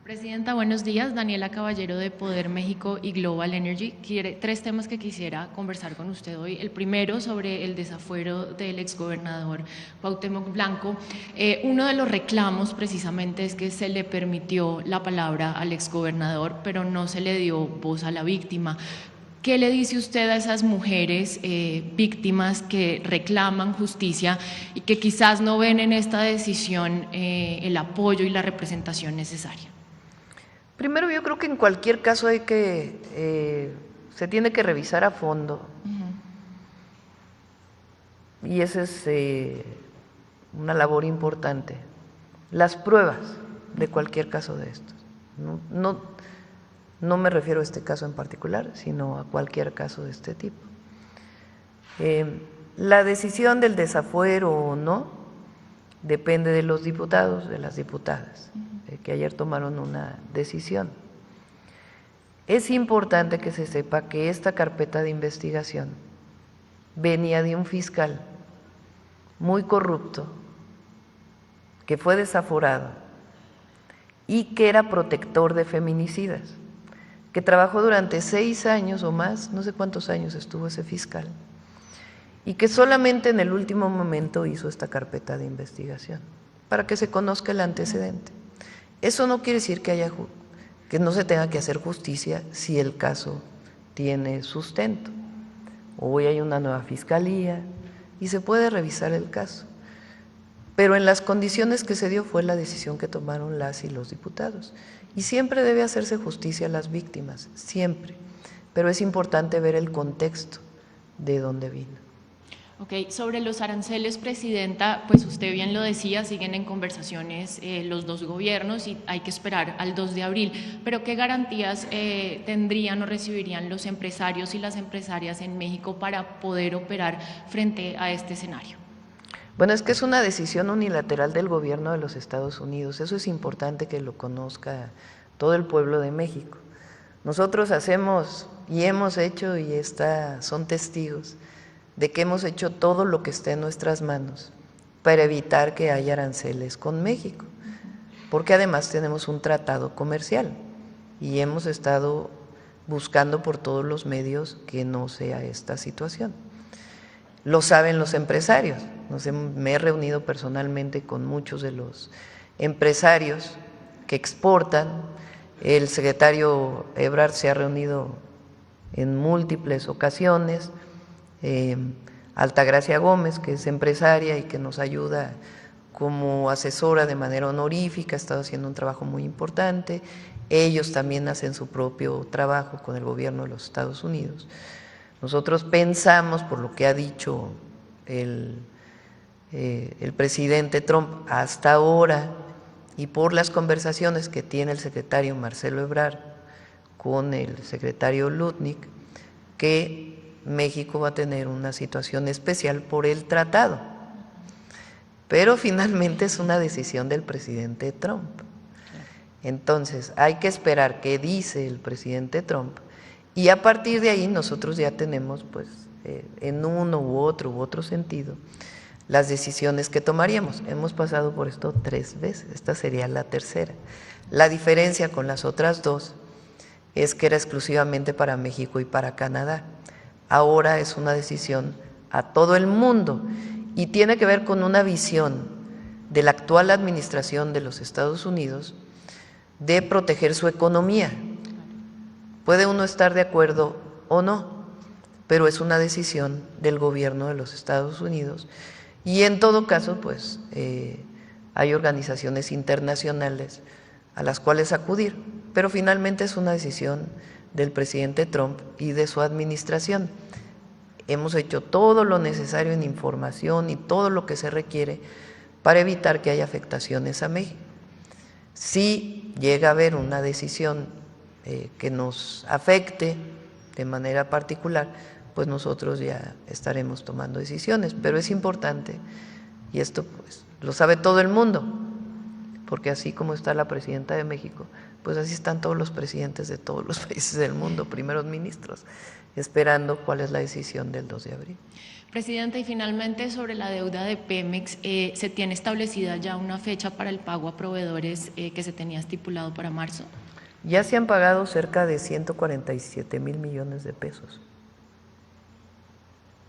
Presidenta, buenos días. Daniela Caballero de Poder México y Global Energy. 3 temas que quisiera conversar con usted hoy. El primero, sobre el desafuero del exgobernador Cuauhtémoc Blanco. Uno de los reclamos precisamente es que se le permitió la palabra al exgobernador, pero no se le dio voz a la víctima. ¿Qué le dice usted a esas mujeres víctimas que reclaman justicia y que quizás no ven en esta decisión el apoyo y la representación necesaria? Primero, yo creo que en cualquier caso se tiene que revisar a fondo. Y esa es una labor importante. Las pruebas de cualquier caso de estos. No me refiero a este caso en particular, sino a cualquier caso de este tipo. La decisión del desafuero o no depende de los diputados, de las diputadas, que ayer tomaron una decisión. Es importante que se sepa que esta carpeta de investigación venía de un fiscal muy corrupto, que fue desaforado y que era protector de feminicidas, que trabajó durante 6 años o más, no sé cuántos años estuvo ese fiscal, y que solamente en el último momento hizo esta carpeta de investigación, para que se conozca el antecedente. Eso no quiere decir que no se tenga que hacer justicia si el caso tiene sustento. Hoy hay una nueva fiscalía y se puede revisar el caso. Pero en las condiciones que se dio fue la decisión que tomaron las y los diputados. Y siempre debe hacerse justicia a las víctimas, siempre. Pero es importante ver el contexto de dónde vino. Ok, sobre los aranceles, Presidenta, pues usted bien lo decía, siguen en conversaciones los 2 gobiernos y hay que esperar al 2 de abril, pero ¿qué garantías tendrían o recibirían los empresarios y las empresarias en México para poder operar frente a este escenario? Bueno, es que es una decisión unilateral del gobierno de los Estados Unidos, eso es importante que lo conozca todo el pueblo de México. Nosotros hacemos y hemos hecho, y son testigos, de que hemos hecho todo lo que esté en nuestras manos para evitar que haya aranceles con México, porque además tenemos un tratado comercial y hemos estado buscando por todos los medios que no sea esta situación. Lo saben los empresarios, me he reunido personalmente con muchos de los empresarios que exportan, el secretario Ebrard se ha reunido en múltiples ocasiones, Altagracia Gómez, que es empresaria y que nos ayuda como asesora de manera honorífica, ha estado haciendo un trabajo muy importante. Ellos también hacen su propio trabajo con el gobierno de los Estados Unidos. Nosotros pensamos, por lo que ha dicho el presidente Trump hasta ahora y por las conversaciones que tiene el secretario Marcelo Ebrard con el secretario Lutnick que México va a tener una situación especial por el tratado, pero finalmente es una decisión del presidente Trump. Entonces hay que esperar qué dice el presidente Trump y a partir de ahí nosotros ya tenemos pues en uno u otro sentido las decisiones que tomaríamos. Hemos pasado por esto 3 veces, esta sería la tercera. La diferencia con las otras 2 es que era exclusivamente para México y para Canadá. Ahora es una decisión a todo el mundo y tiene que ver con una visión de la actual administración de los Estados Unidos de proteger su economía. Puede uno estar de acuerdo o no, pero es una decisión del gobierno de los Estados Unidos y en todo caso pues hay organizaciones internacionales a las cuales acudir, pero finalmente es una decisión del presidente Trump y de su administración. Hemos hecho todo lo necesario en información y todo lo que se requiere para evitar que haya afectaciones a México. Si llega a haber una decisión que nos afecte de manera particular, pues nosotros ya estaremos tomando decisiones, pero es importante, y esto pues lo sabe todo el mundo, porque así como está la presidenta de México, pues así están todos los presidentes de todos los países del mundo, primeros ministros, esperando cuál es la decisión del 2 de abril. Presidenta, y finalmente sobre la deuda de Pemex, ¿se tiene establecida ya una fecha para el pago a proveedores que se tenía estipulado para marzo? Ya se han pagado cerca de 147,000 millones de pesos.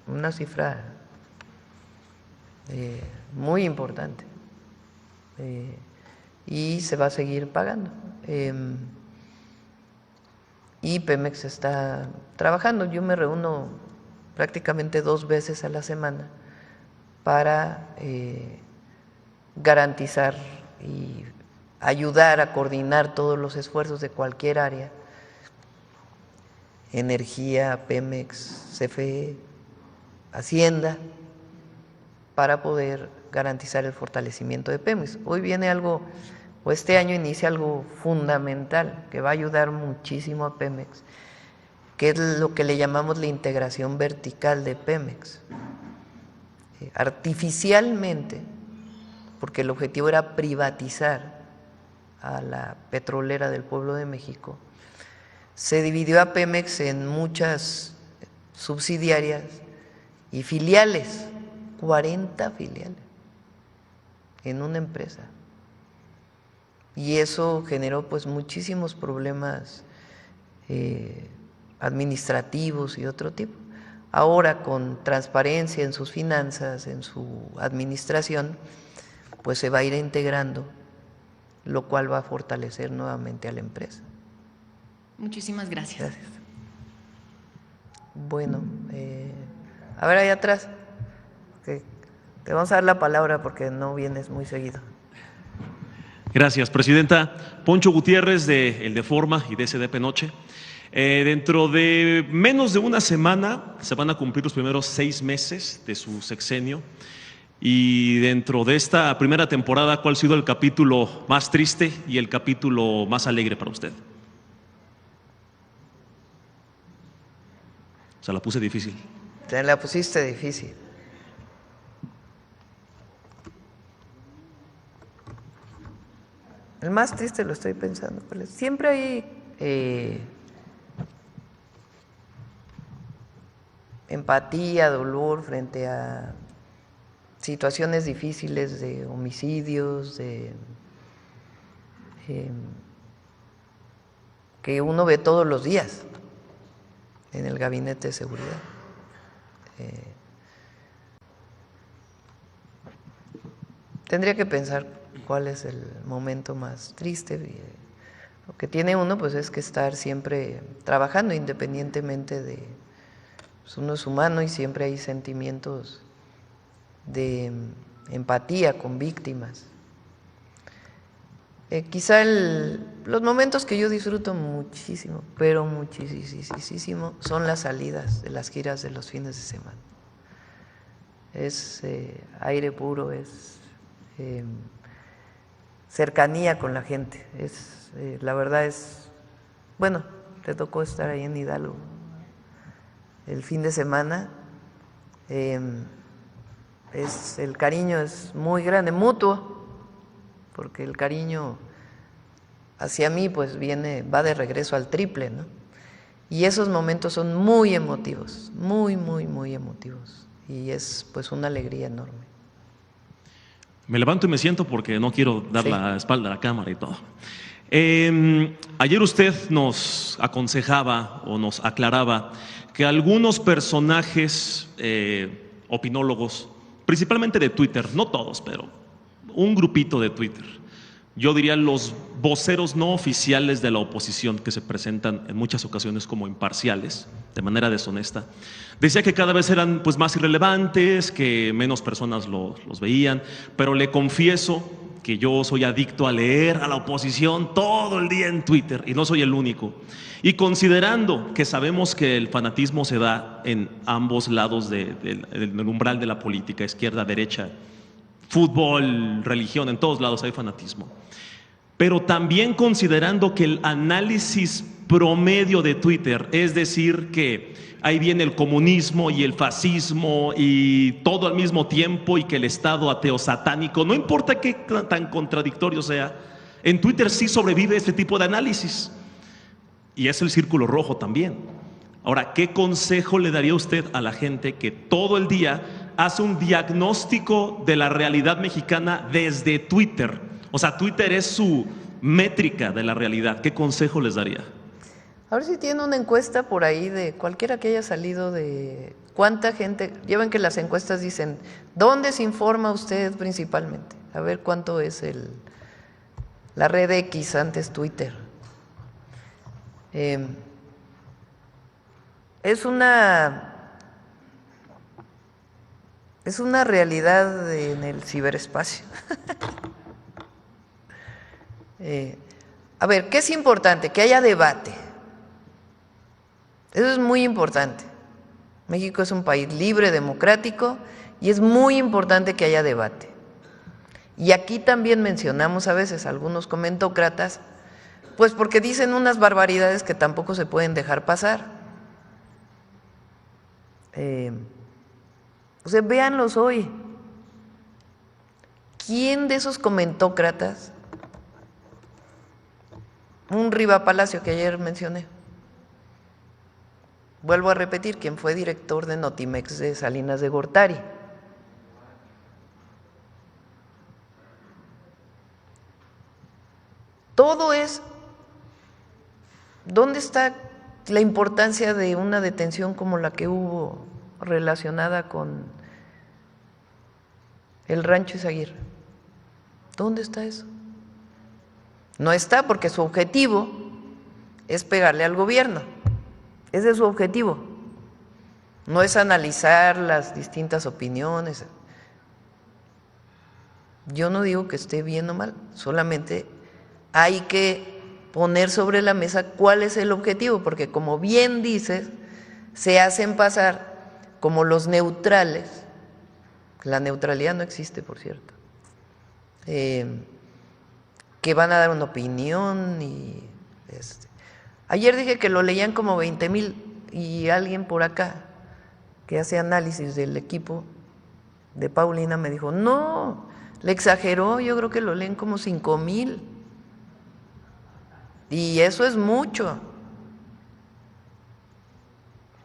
Una cifra muy importante. Y se va a seguir pagando. Y Pemex está trabajando. Yo me reúno prácticamente 2 veces a la semana para garantizar y ayudar a coordinar todos los esfuerzos de cualquier área, energía, Pemex, CFE, Hacienda, para poder garantizar el fortalecimiento de Pemex. Hoy viene algo, o este año inicia algo fundamental que va a ayudar muchísimo a Pemex, que es lo que le llamamos la integración vertical de Pemex. Artificialmente, porque el objetivo era privatizar a la petrolera del pueblo de México, se dividió a Pemex en muchas subsidiarias y filiales, 40 filiales en una empresa. Y eso generó pues muchísimos problemas administrativos y otro tipo. Ahora, con transparencia en sus finanzas, en su administración, pues se va a ir integrando, lo cual va a fortalecer nuevamente a la empresa. Muchísimas gracias. Gracias. Bueno, a ver, allá atrás, te vamos a dar la palabra porque no vienes muy seguido. Gracias, Presidenta. Poncho Gutiérrez, de El Deforma y de SDP Noche. Dentro de menos de una semana se van a cumplir los primeros 6 meses de su sexenio. Y dentro de esta primera temporada, ¿cuál ha sido el capítulo más triste y el capítulo más alegre para usted? Se la puse difícil. Te la pusiste difícil. El más triste lo estoy pensando. Siempre hay empatía, dolor frente a situaciones difíciles de homicidios, que uno ve todos los días en el gabinete de seguridad. Tendría que pensar cuál es el momento más triste. Lo que tiene uno pues es que estar siempre trabajando independientemente de, pues uno es humano y siempre hay sentimientos de empatía con víctimas. Quizá los momentos que yo disfruto muchísimo, pero muchísimo, son las salidas de las giras de los fines de semana. Es aire puro, es cercanía con la gente. La verdad es, bueno, te tocó estar ahí en Hidalgo el fin de semana. El cariño es muy grande, mutuo, porque el cariño hacia mí pues va de regreso al triple, ¿no? Y esos momentos son muy emotivos, muy, muy, muy emotivos. Y es pues una alegría enorme. Me levanto y me siento porque no quiero dar la espalda a la cámara y todo. Ayer usted nos aconsejaba o nos aclaraba que algunos personajes opinólogos, principalmente de Twitter, no todos, pero un grupito de Twitter, yo diría los voceros no oficiales de la oposición que se presentan en muchas ocasiones como imparciales, de manera deshonesta, decía que cada vez eran pues más irrelevantes, que menos personas los veían, pero le confieso que yo soy adicto a leer a la oposición todo el día en Twitter y no soy el único. Y considerando que sabemos que el fanatismo se da en ambos lados del umbral de la política, izquierda, derecha, fútbol, religión, en todos lados hay fanatismo. Pero también considerando que el análisis promedio de Twitter, es decir, que ahí viene el comunismo y el fascismo y todo al mismo tiempo y que el Estado ateo satánico, no importa qué tan contradictorio sea, en Twitter sí sobrevive este tipo de análisis. Y es el círculo rojo también. Ahora, ¿qué consejo le daría usted a la gente que todo el día hace un diagnóstico de la realidad mexicana desde Twitter? O sea, Twitter es su métrica de la realidad. ¿Qué consejo les daría? A ver si tiene una encuesta por ahí de cualquiera que haya salido de cuánta gente. Ya ven que las encuestas dicen, ¿dónde se informa usted principalmente? A ver cuánto es la red X, antes Twitter. Es una realidad en el ciberespacio. A ver, ¿qué es importante? Que haya debate. Eso es muy importante. México es un país libre, democrático, y es muy importante que haya debate. Y aquí también mencionamos a veces a algunos comentócratas, pues porque dicen unas barbaridades que tampoco se pueden dejar pasar. O sea, véanlos hoy. ¿Quién de esos comentócratas? Un Riva Palacio que ayer mencioné. Vuelvo a repetir, quien fue director de Notimex de Salinas de Gortari. Todo es, ¿dónde está la importancia de una detención como la que hubo relacionada con el Rancho Izaguirre? ¿Dónde está eso? No está, porque su objetivo es pegarle al gobierno. Ese es su objetivo. No es analizar las distintas opiniones. Yo no digo que esté bien o mal, solamente hay que poner sobre la mesa cuál es el objetivo, porque como bien dices, se hacen pasar como los neutrales. La neutralidad no existe, por cierto. Que van a dar una opinión y ayer dije que lo leían como 20,000 y alguien por acá que hace análisis del equipo de Paulina me dijo, no, le exageró, yo creo que lo leen como 5,000 y eso es mucho,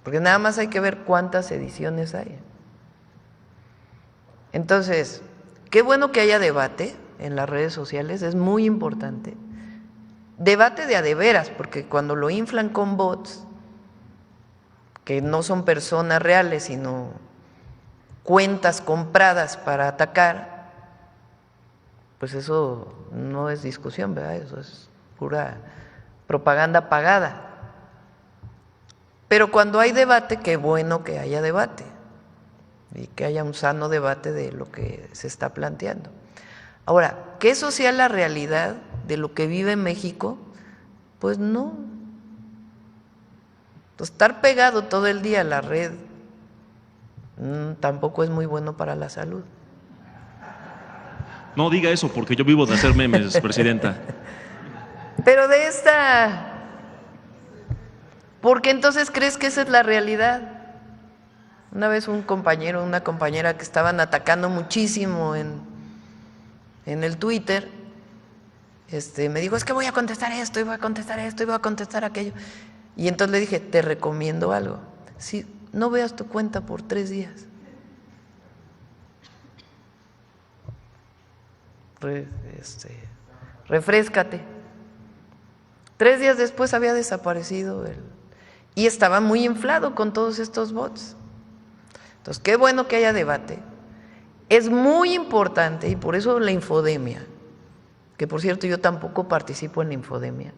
porque nada más hay que ver cuántas ediciones hay. Entonces, qué bueno que haya debate en las redes sociales, es muy importante. Debate de a de veras, porque cuando lo inflan con bots, que no son personas reales, sino cuentas compradas para atacar, pues eso no es discusión, ¿verdad? Eso es pura propaganda pagada. Pero cuando hay debate, qué bueno que haya debate y que haya un sano debate de lo que se está planteando. Ahora, que eso sea la realidad de lo que vive México, pues no. Entonces, estar pegado todo el día a la red tampoco es muy bueno para la salud. No diga eso, porque yo vivo de hacer memes, presidenta. Pero de esta porque entonces crees que esa es la realidad. Una vez un compañero, una compañera que estaban atacando muchísimo en el Twitter, me dijo, es que voy a contestar esto, y voy a contestar esto, y voy a contestar aquello. Y entonces le dije, te recomiendo algo. Si no veas tu cuenta por 3 días. Refréscate. 3 días después había desaparecido y estaba muy inflado con todos estos bots. Entonces, qué bueno que haya debate. Es muy importante, y por eso la infodemia, que por cierto yo tampoco participo en la infodemia,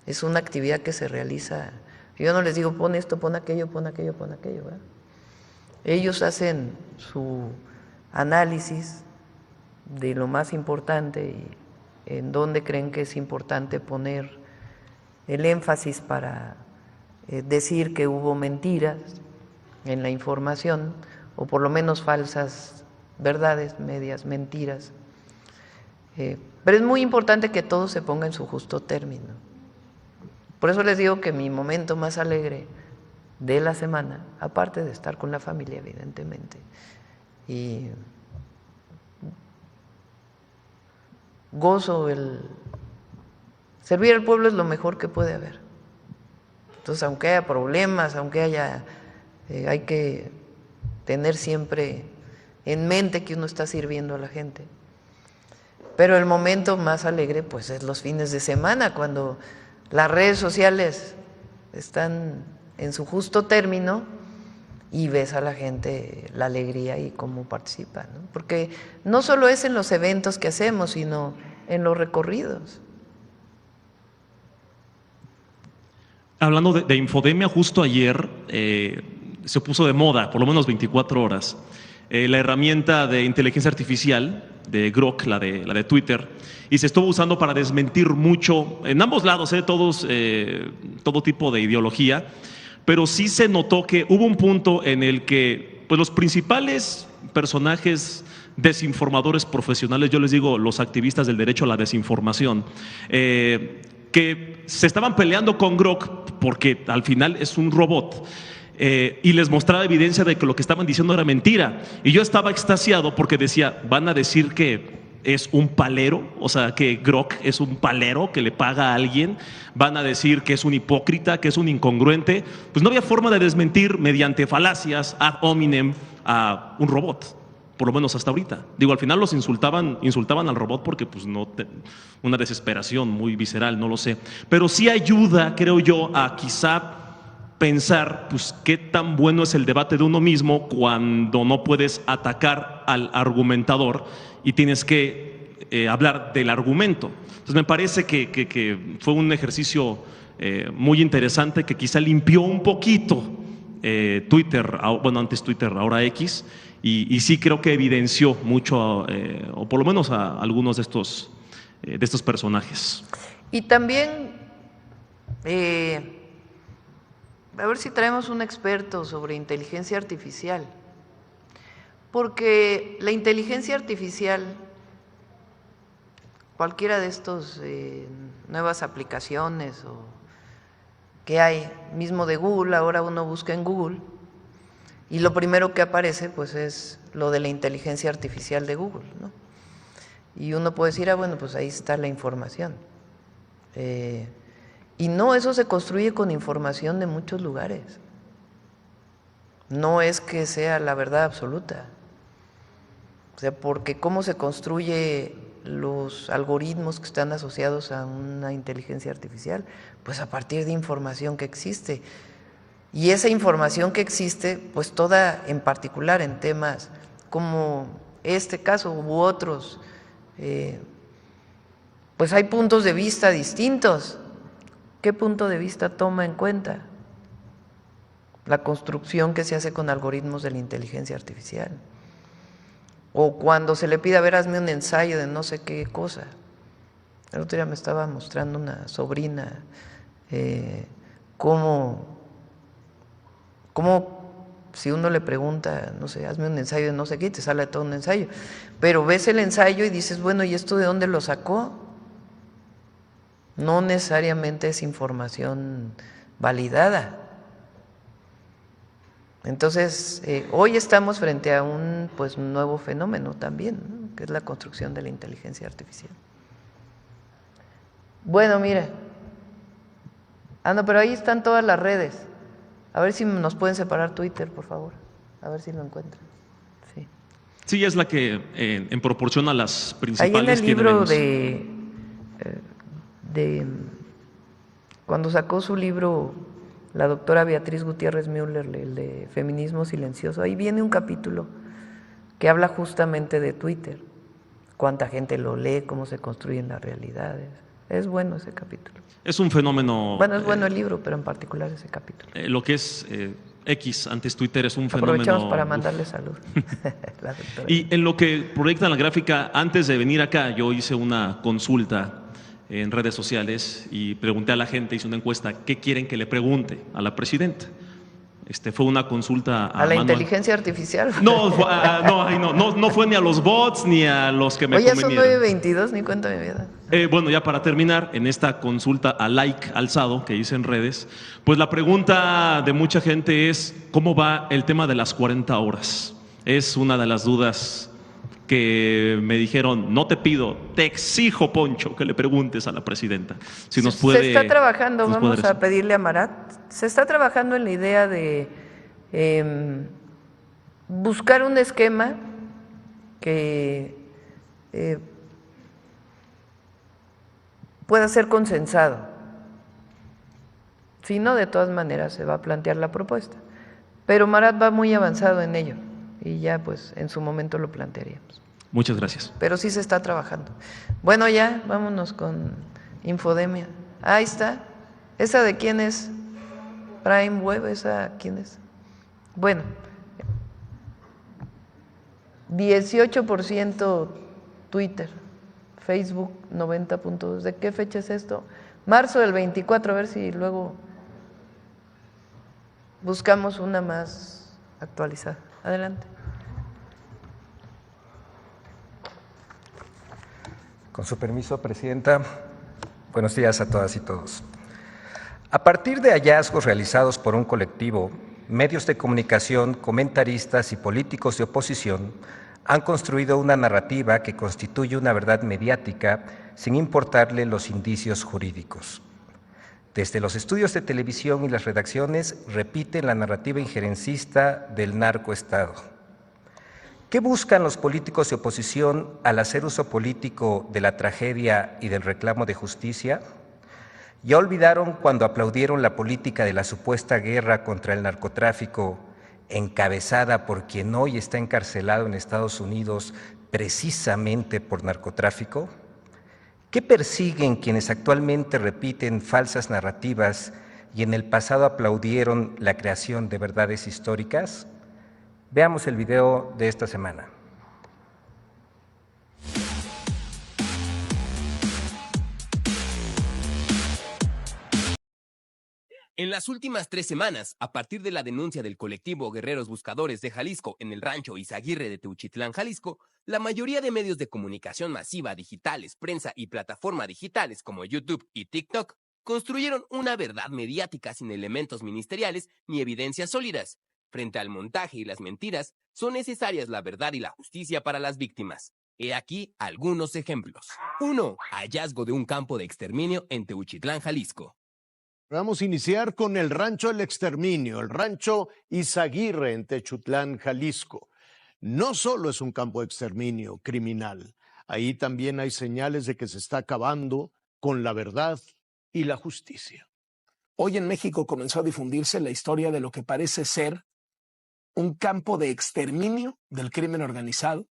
es una actividad que se realiza. Yo no les digo, pon esto, pon aquello, pon aquello, pon aquello, ¿verdad? Ellos hacen su análisis de lo más importante y en dónde creen que es importante poner el énfasis para decir que hubo mentiras en la información, o por lo menos falsas verdades, medias mentiras. Pero es muy importante que todo se ponga en su justo término. Por eso les digo que mi momento más alegre de la semana, aparte de estar con la familia, evidentemente, y gozo servir al pueblo es lo mejor que puede haber. Entonces, aunque haya problemas, aunque haya, hay que tener siempre en mente que uno está sirviendo a la gente. Pero el momento más alegre, pues, es los fines de semana, cuando las redes sociales están en su justo término y ves a la gente la alegría y cómo participa, ¿no? Porque no solo es en los eventos que hacemos, sino en los recorridos. Hablando de infodemia, justo ayer se puso de moda, por lo menos 24 horas, la herramienta de inteligencia artificial de Grok, la de Twitter, y se estuvo usando para desmentir mucho, en ambos lados, todo tipo de ideología, pero sí se notó que hubo un punto en el que pues, los principales personajes desinformadores profesionales, yo les digo los activistas del derecho a la desinformación, que se estaban peleando con Grok porque al final es un robot, y les mostraba evidencia de que lo que estaban diciendo era mentira. Y yo estaba extasiado porque decía, van a decir que es un palero, o sea, que Grok es un palero que le paga a alguien, van a decir que es un hipócrita, que es un incongruente. Pues no había forma de desmentir mediante falacias ad hominem a un robot, por lo menos hasta ahorita. Digo, al final los insultaban al robot porque pues una desesperación muy visceral, no lo sé. Pero sí ayuda, creo yo, a quizá pensar pues qué tan bueno es el debate de uno mismo cuando no puedes atacar al argumentador y tienes que hablar del argumento. Entonces me parece que fue un ejercicio muy interesante que quizá limpió un poquito Twitter, bueno, antes Twitter, ahora X, y sí creo que evidenció mucho, o por lo menos a algunos de estos personajes. Y también, a ver si traemos un experto sobre inteligencia artificial, porque la inteligencia artificial, cualquiera de estos nuevas aplicaciones o que hay, mismo de Google, ahora uno busca en Google y lo primero que aparece pues es lo de la inteligencia artificial de Google, ¿no? Y uno puede decir, bueno, pues ahí está la información. Y no, eso se construye con información de muchos lugares. No es que sea la verdad absoluta. O sea, porque cómo se construye los algoritmos que están asociados a una inteligencia artificial, pues a partir de información que existe. Y esa información que existe, pues toda en particular en temas como este caso u otros, pues hay puntos de vista distintos. ¿Qué punto de vista toma en cuenta la construcción que se hace con algoritmos de la inteligencia artificial? O cuando se le pide, a ver, hazme un ensayo de no sé qué cosa. El otro día me estaba mostrando una sobrina cómo si uno le pregunta, no sé, hazme un ensayo de no sé qué, te sale todo un ensayo. Pero ves el ensayo y dices, bueno, ¿y esto de dónde lo sacó? No necesariamente es información validada. Entonces, hoy estamos frente a un nuevo fenómeno también, ¿no?, que es la construcción de la inteligencia artificial. Bueno, mira. No, pero ahí están todas las redes. A ver si nos pueden separar Twitter, por favor. A ver si lo encuentran. Sí. Sí, es la que en proporción a las principales. Ahí en el libro menos. cuando sacó su libro la doctora Beatriz Gutiérrez Müller, el de Feminismo Silencioso, ahí viene un capítulo que habla justamente de Twitter, cuánta gente lo lee, cómo se construyen las realidades. Es bueno ese capítulo. Es un fenómeno. Bueno, es bueno el libro, pero en particular ese capítulo. Lo que es X, antes Twitter, es un Aprovechamos fenómeno. para mandarle salud. Y en lo que proyecta la gráfica, antes de venir acá, yo hice una consulta en redes sociales y pregunté a la gente, hice una encuesta, ¿qué quieren que le pregunte a la presidenta? Fue una consulta a la inteligencia artificial. No fue ni a los bots ni a los que me convinieron. Oye, son 9:22, ni cuenta mi vida. Bueno, ya para terminar, en esta consulta a like alzado que hice en redes, pues la pregunta de mucha gente es ¿cómo va el tema de las 40 horas? Es una de las dudas que me dijeron, no te pido, te exijo, Poncho, que le preguntes a la presidenta. Si nos puede. Se está trabajando, vamos a pedirle a Marat, se está trabajando en la idea de buscar un esquema que pueda ser consensado. Si no, de todas maneras se va a plantear la propuesta. Pero Marat va muy avanzado en ello y ya pues en su momento lo plantearíamos. Muchas gracias. Pero sí se está trabajando. Bueno, ya, vámonos con Infodemia. Ahí está. ¿Esa de quién es? Prime Web, ¿esa quién es? Bueno, 18% Twitter, Facebook 90.2. ¿De qué fecha es esto? Marzo del 24, a ver si luego buscamos una más actualizada. Adelante. Con su permiso, Presidenta, buenos días a todas y todos. A partir de hallazgos realizados por un colectivo, medios de comunicación, comentaristas y políticos de oposición han construido una narrativa que constituye una verdad mediática sin importarle los indicios jurídicos. Desde los estudios de televisión y las redacciones repiten la narrativa injerencista del narcoestado. ¿Qué buscan los políticos de oposición al hacer uso político de la tragedia y del reclamo de justicia? ¿Ya olvidaron cuando aplaudieron la política de la supuesta guerra contra el narcotráfico, encabezada por quien hoy está encarcelado en Estados Unidos precisamente por narcotráfico? ¿Qué persiguen quienes actualmente repiten falsas narrativas y en el pasado aplaudieron la creación de verdades históricas? Veamos el video de esta semana. En las últimas 3 semanas, a partir de la denuncia del colectivo Guerreros Buscadores de Jalisco en el rancho Izaguirre de Teuchitlán, Jalisco, la mayoría de medios de comunicación masiva, digitales, prensa y plataformas digitales como YouTube y TikTok construyeron una verdad mediática sin elementos ministeriales ni evidencias sólidas. Frente al montaje y las mentiras, son necesarias la verdad y la justicia para las víctimas. He aquí algunos ejemplos. 1. Hallazgo de un campo de exterminio en Teuchitlán, Jalisco. Vamos a iniciar con el rancho El Exterminio, el rancho Izaguirre en Techutlán, Jalisco. No solo es un campo de exterminio criminal, ahí también hay señales de que se está acabando con la verdad y la justicia. Hoy en México comenzó a difundirse la historia de lo que parece ser un campo de exterminio del crimen organizado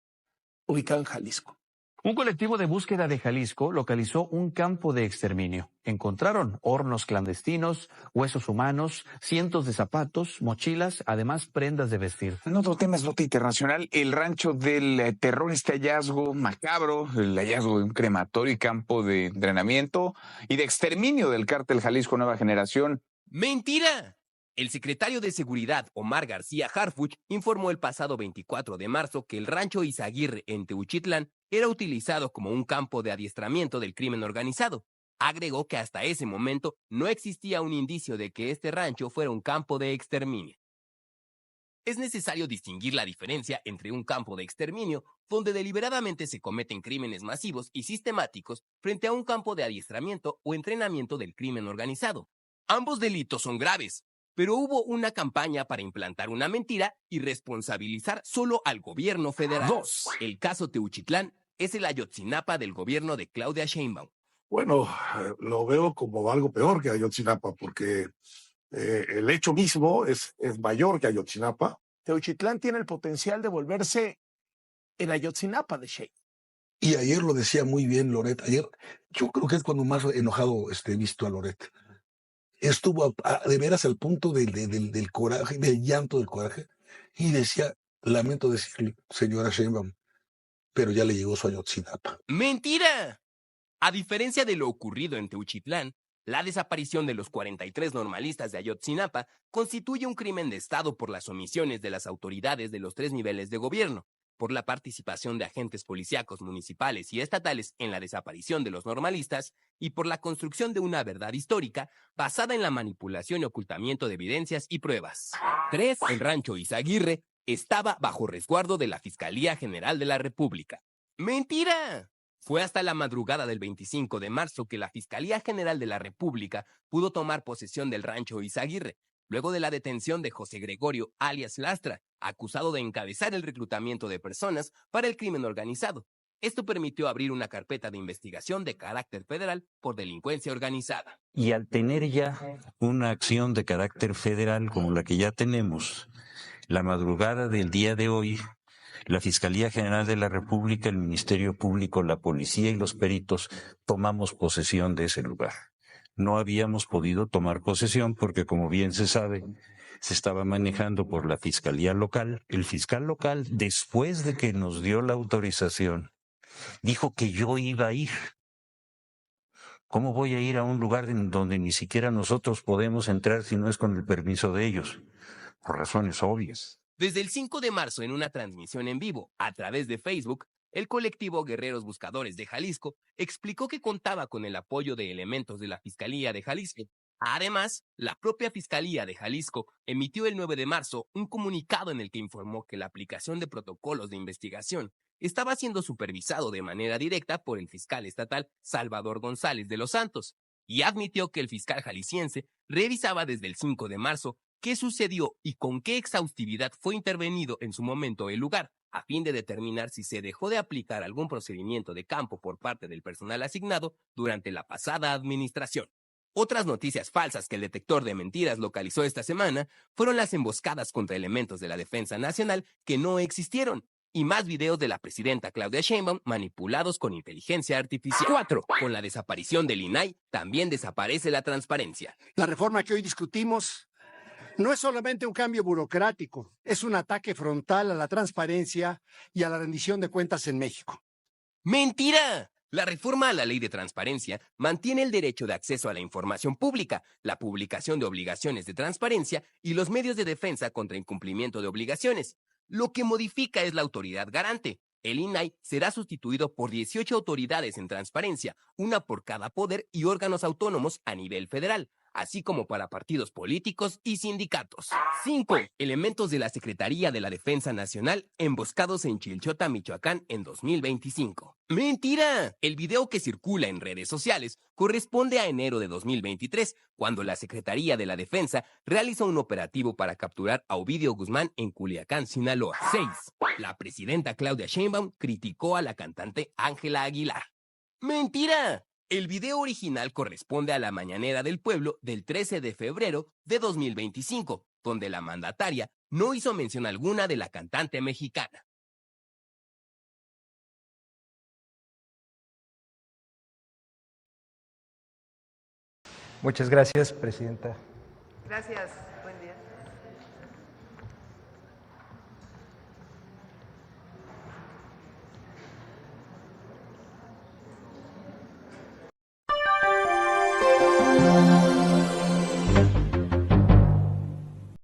ubicado en Jalisco. Un colectivo de búsqueda de Jalisco localizó un campo de exterminio. Encontraron hornos clandestinos, huesos humanos, cientos de zapatos, mochilas, además prendas de vestir. En otro tema es nota internacional, el rancho del terror, este hallazgo macabro, el hallazgo de un crematorio y campo de entrenamiento y de exterminio del cártel Jalisco Nueva Generación. ¡Mentira! El secretario de Seguridad, Omar García Harfuch, informó el pasado 24 de marzo que el rancho Izaguirre en Teuchitlán era utilizado como un campo de adiestramiento del crimen organizado. Agregó que hasta ese momento no existía un indicio de que este rancho fuera un campo de exterminio. Es necesario distinguir la diferencia entre un campo de exterminio, donde deliberadamente se cometen crímenes masivos y sistemáticos, frente a un campo de adiestramiento o entrenamiento del crimen organizado. Ambos delitos son graves, pero hubo una campaña para implantar una mentira y responsabilizar solo al gobierno federal. 2. El caso Teuchitlán es el Ayotzinapa del gobierno de Claudia Sheinbaum. Bueno, lo veo como algo peor que Ayotzinapa, porque el hecho mismo es mayor que Ayotzinapa. Teuchitlán tiene el potencial de volverse el Ayotzinapa de Sheinbaum. Y ayer lo decía muy bien Loret. Ayer yo creo que es cuando más enojado he visto a Loret. Estuvo de veras al punto del coraje, del llanto del coraje, y decía, lamento decirle, señora Sheinbaum, pero ya le llegó su Ayotzinapa. ¡Mentira! A diferencia de lo ocurrido en Teuchitlán, la desaparición de los 43 normalistas de Ayotzinapa constituye un crimen de Estado por las omisiones de las autoridades de los 3 niveles de gobierno, por la participación de agentes policíacos municipales y estatales en la desaparición de los normalistas y por la construcción de una verdad histórica basada en la manipulación y ocultamiento de evidencias y pruebas. 3. El rancho Izaguirre estaba bajo resguardo de la Fiscalía General de la República. ¡Mentira! Fue hasta la madrugada del 25 de marzo que la Fiscalía General de la República pudo tomar posesión del rancho Izaguirre, luego de la detención de José Gregorio alias Lastra, acusado de encabezar el reclutamiento de personas para el crimen organizado. Esto permitió abrir una carpeta de investigación de carácter federal por delincuencia organizada. Y al tener ya una acción de carácter federal como la que ya tenemos, la madrugada del día de hoy, la Fiscalía General de la República, el Ministerio Público, la Policía y los peritos tomamos posesión de ese lugar. No habíamos podido tomar posesión porque, como bien se sabe, se estaba manejando por la Fiscalía Local. El fiscal local, después de que nos dio la autorización, dijo que yo iba a ir. ¿Cómo voy a ir a un lugar donde ni siquiera nosotros podemos entrar si no es con el permiso de ellos? Por razones obvias. Desde el 5 de marzo, en una transmisión en vivo a través de Facebook, el colectivo Guerreros Buscadores de Jalisco explicó que contaba con el apoyo de elementos de la Fiscalía de Jalisco. Además, la propia Fiscalía de Jalisco emitió el 9 de marzo un comunicado en el que informó que la aplicación de protocolos de investigación estaba siendo supervisado de manera directa por el fiscal estatal Salvador González de los Santos, y admitió que el fiscal jalisciense revisaba desde el 5 de marzo qué sucedió y con qué exhaustividad fue intervenido en su momento el lugar, a fin de determinar si se dejó de aplicar algún procedimiento de campo por parte del personal asignado durante la pasada administración. Otras noticias falsas que el detector de mentiras localizó esta semana fueron las emboscadas contra elementos de la Defensa Nacional que no existieron, y más videos de la presidenta Claudia Sheinbaum manipulados con inteligencia artificial. 4. Con la desaparición del INAI, también desaparece la transparencia. La reforma que hoy discutimos no es solamente un cambio burocrático, es un ataque frontal a la transparencia y a la rendición de cuentas en México. ¡Mentira! La reforma a la Ley de Transparencia mantiene el derecho de acceso a la información pública, la publicación de obligaciones de transparencia y los medios de defensa contra incumplimiento de obligaciones. Lo que modifica es la autoridad garante. El INAI será sustituido por 18 autoridades en transparencia, una por cada poder y órganos autónomos a nivel federal, así como para partidos políticos y sindicatos. 5. Elementos de la Secretaría de la Defensa Nacional emboscados en Chilchota, Michoacán en 2025. ¡Mentira! El video que circula en redes sociales corresponde a enero de 2023, cuando la Secretaría de la Defensa realizó un operativo para capturar a Ovidio Guzmán en Culiacán, Sinaloa. 6. La presidenta Claudia Sheinbaum criticó a la cantante Ángela Aguilar. ¡Mentira! El video original corresponde a la Mañanera del Pueblo del 13 de febrero de 2025, donde la mandataria no hizo mención alguna de la cantante mexicana. Muchas gracias, presidenta. Gracias.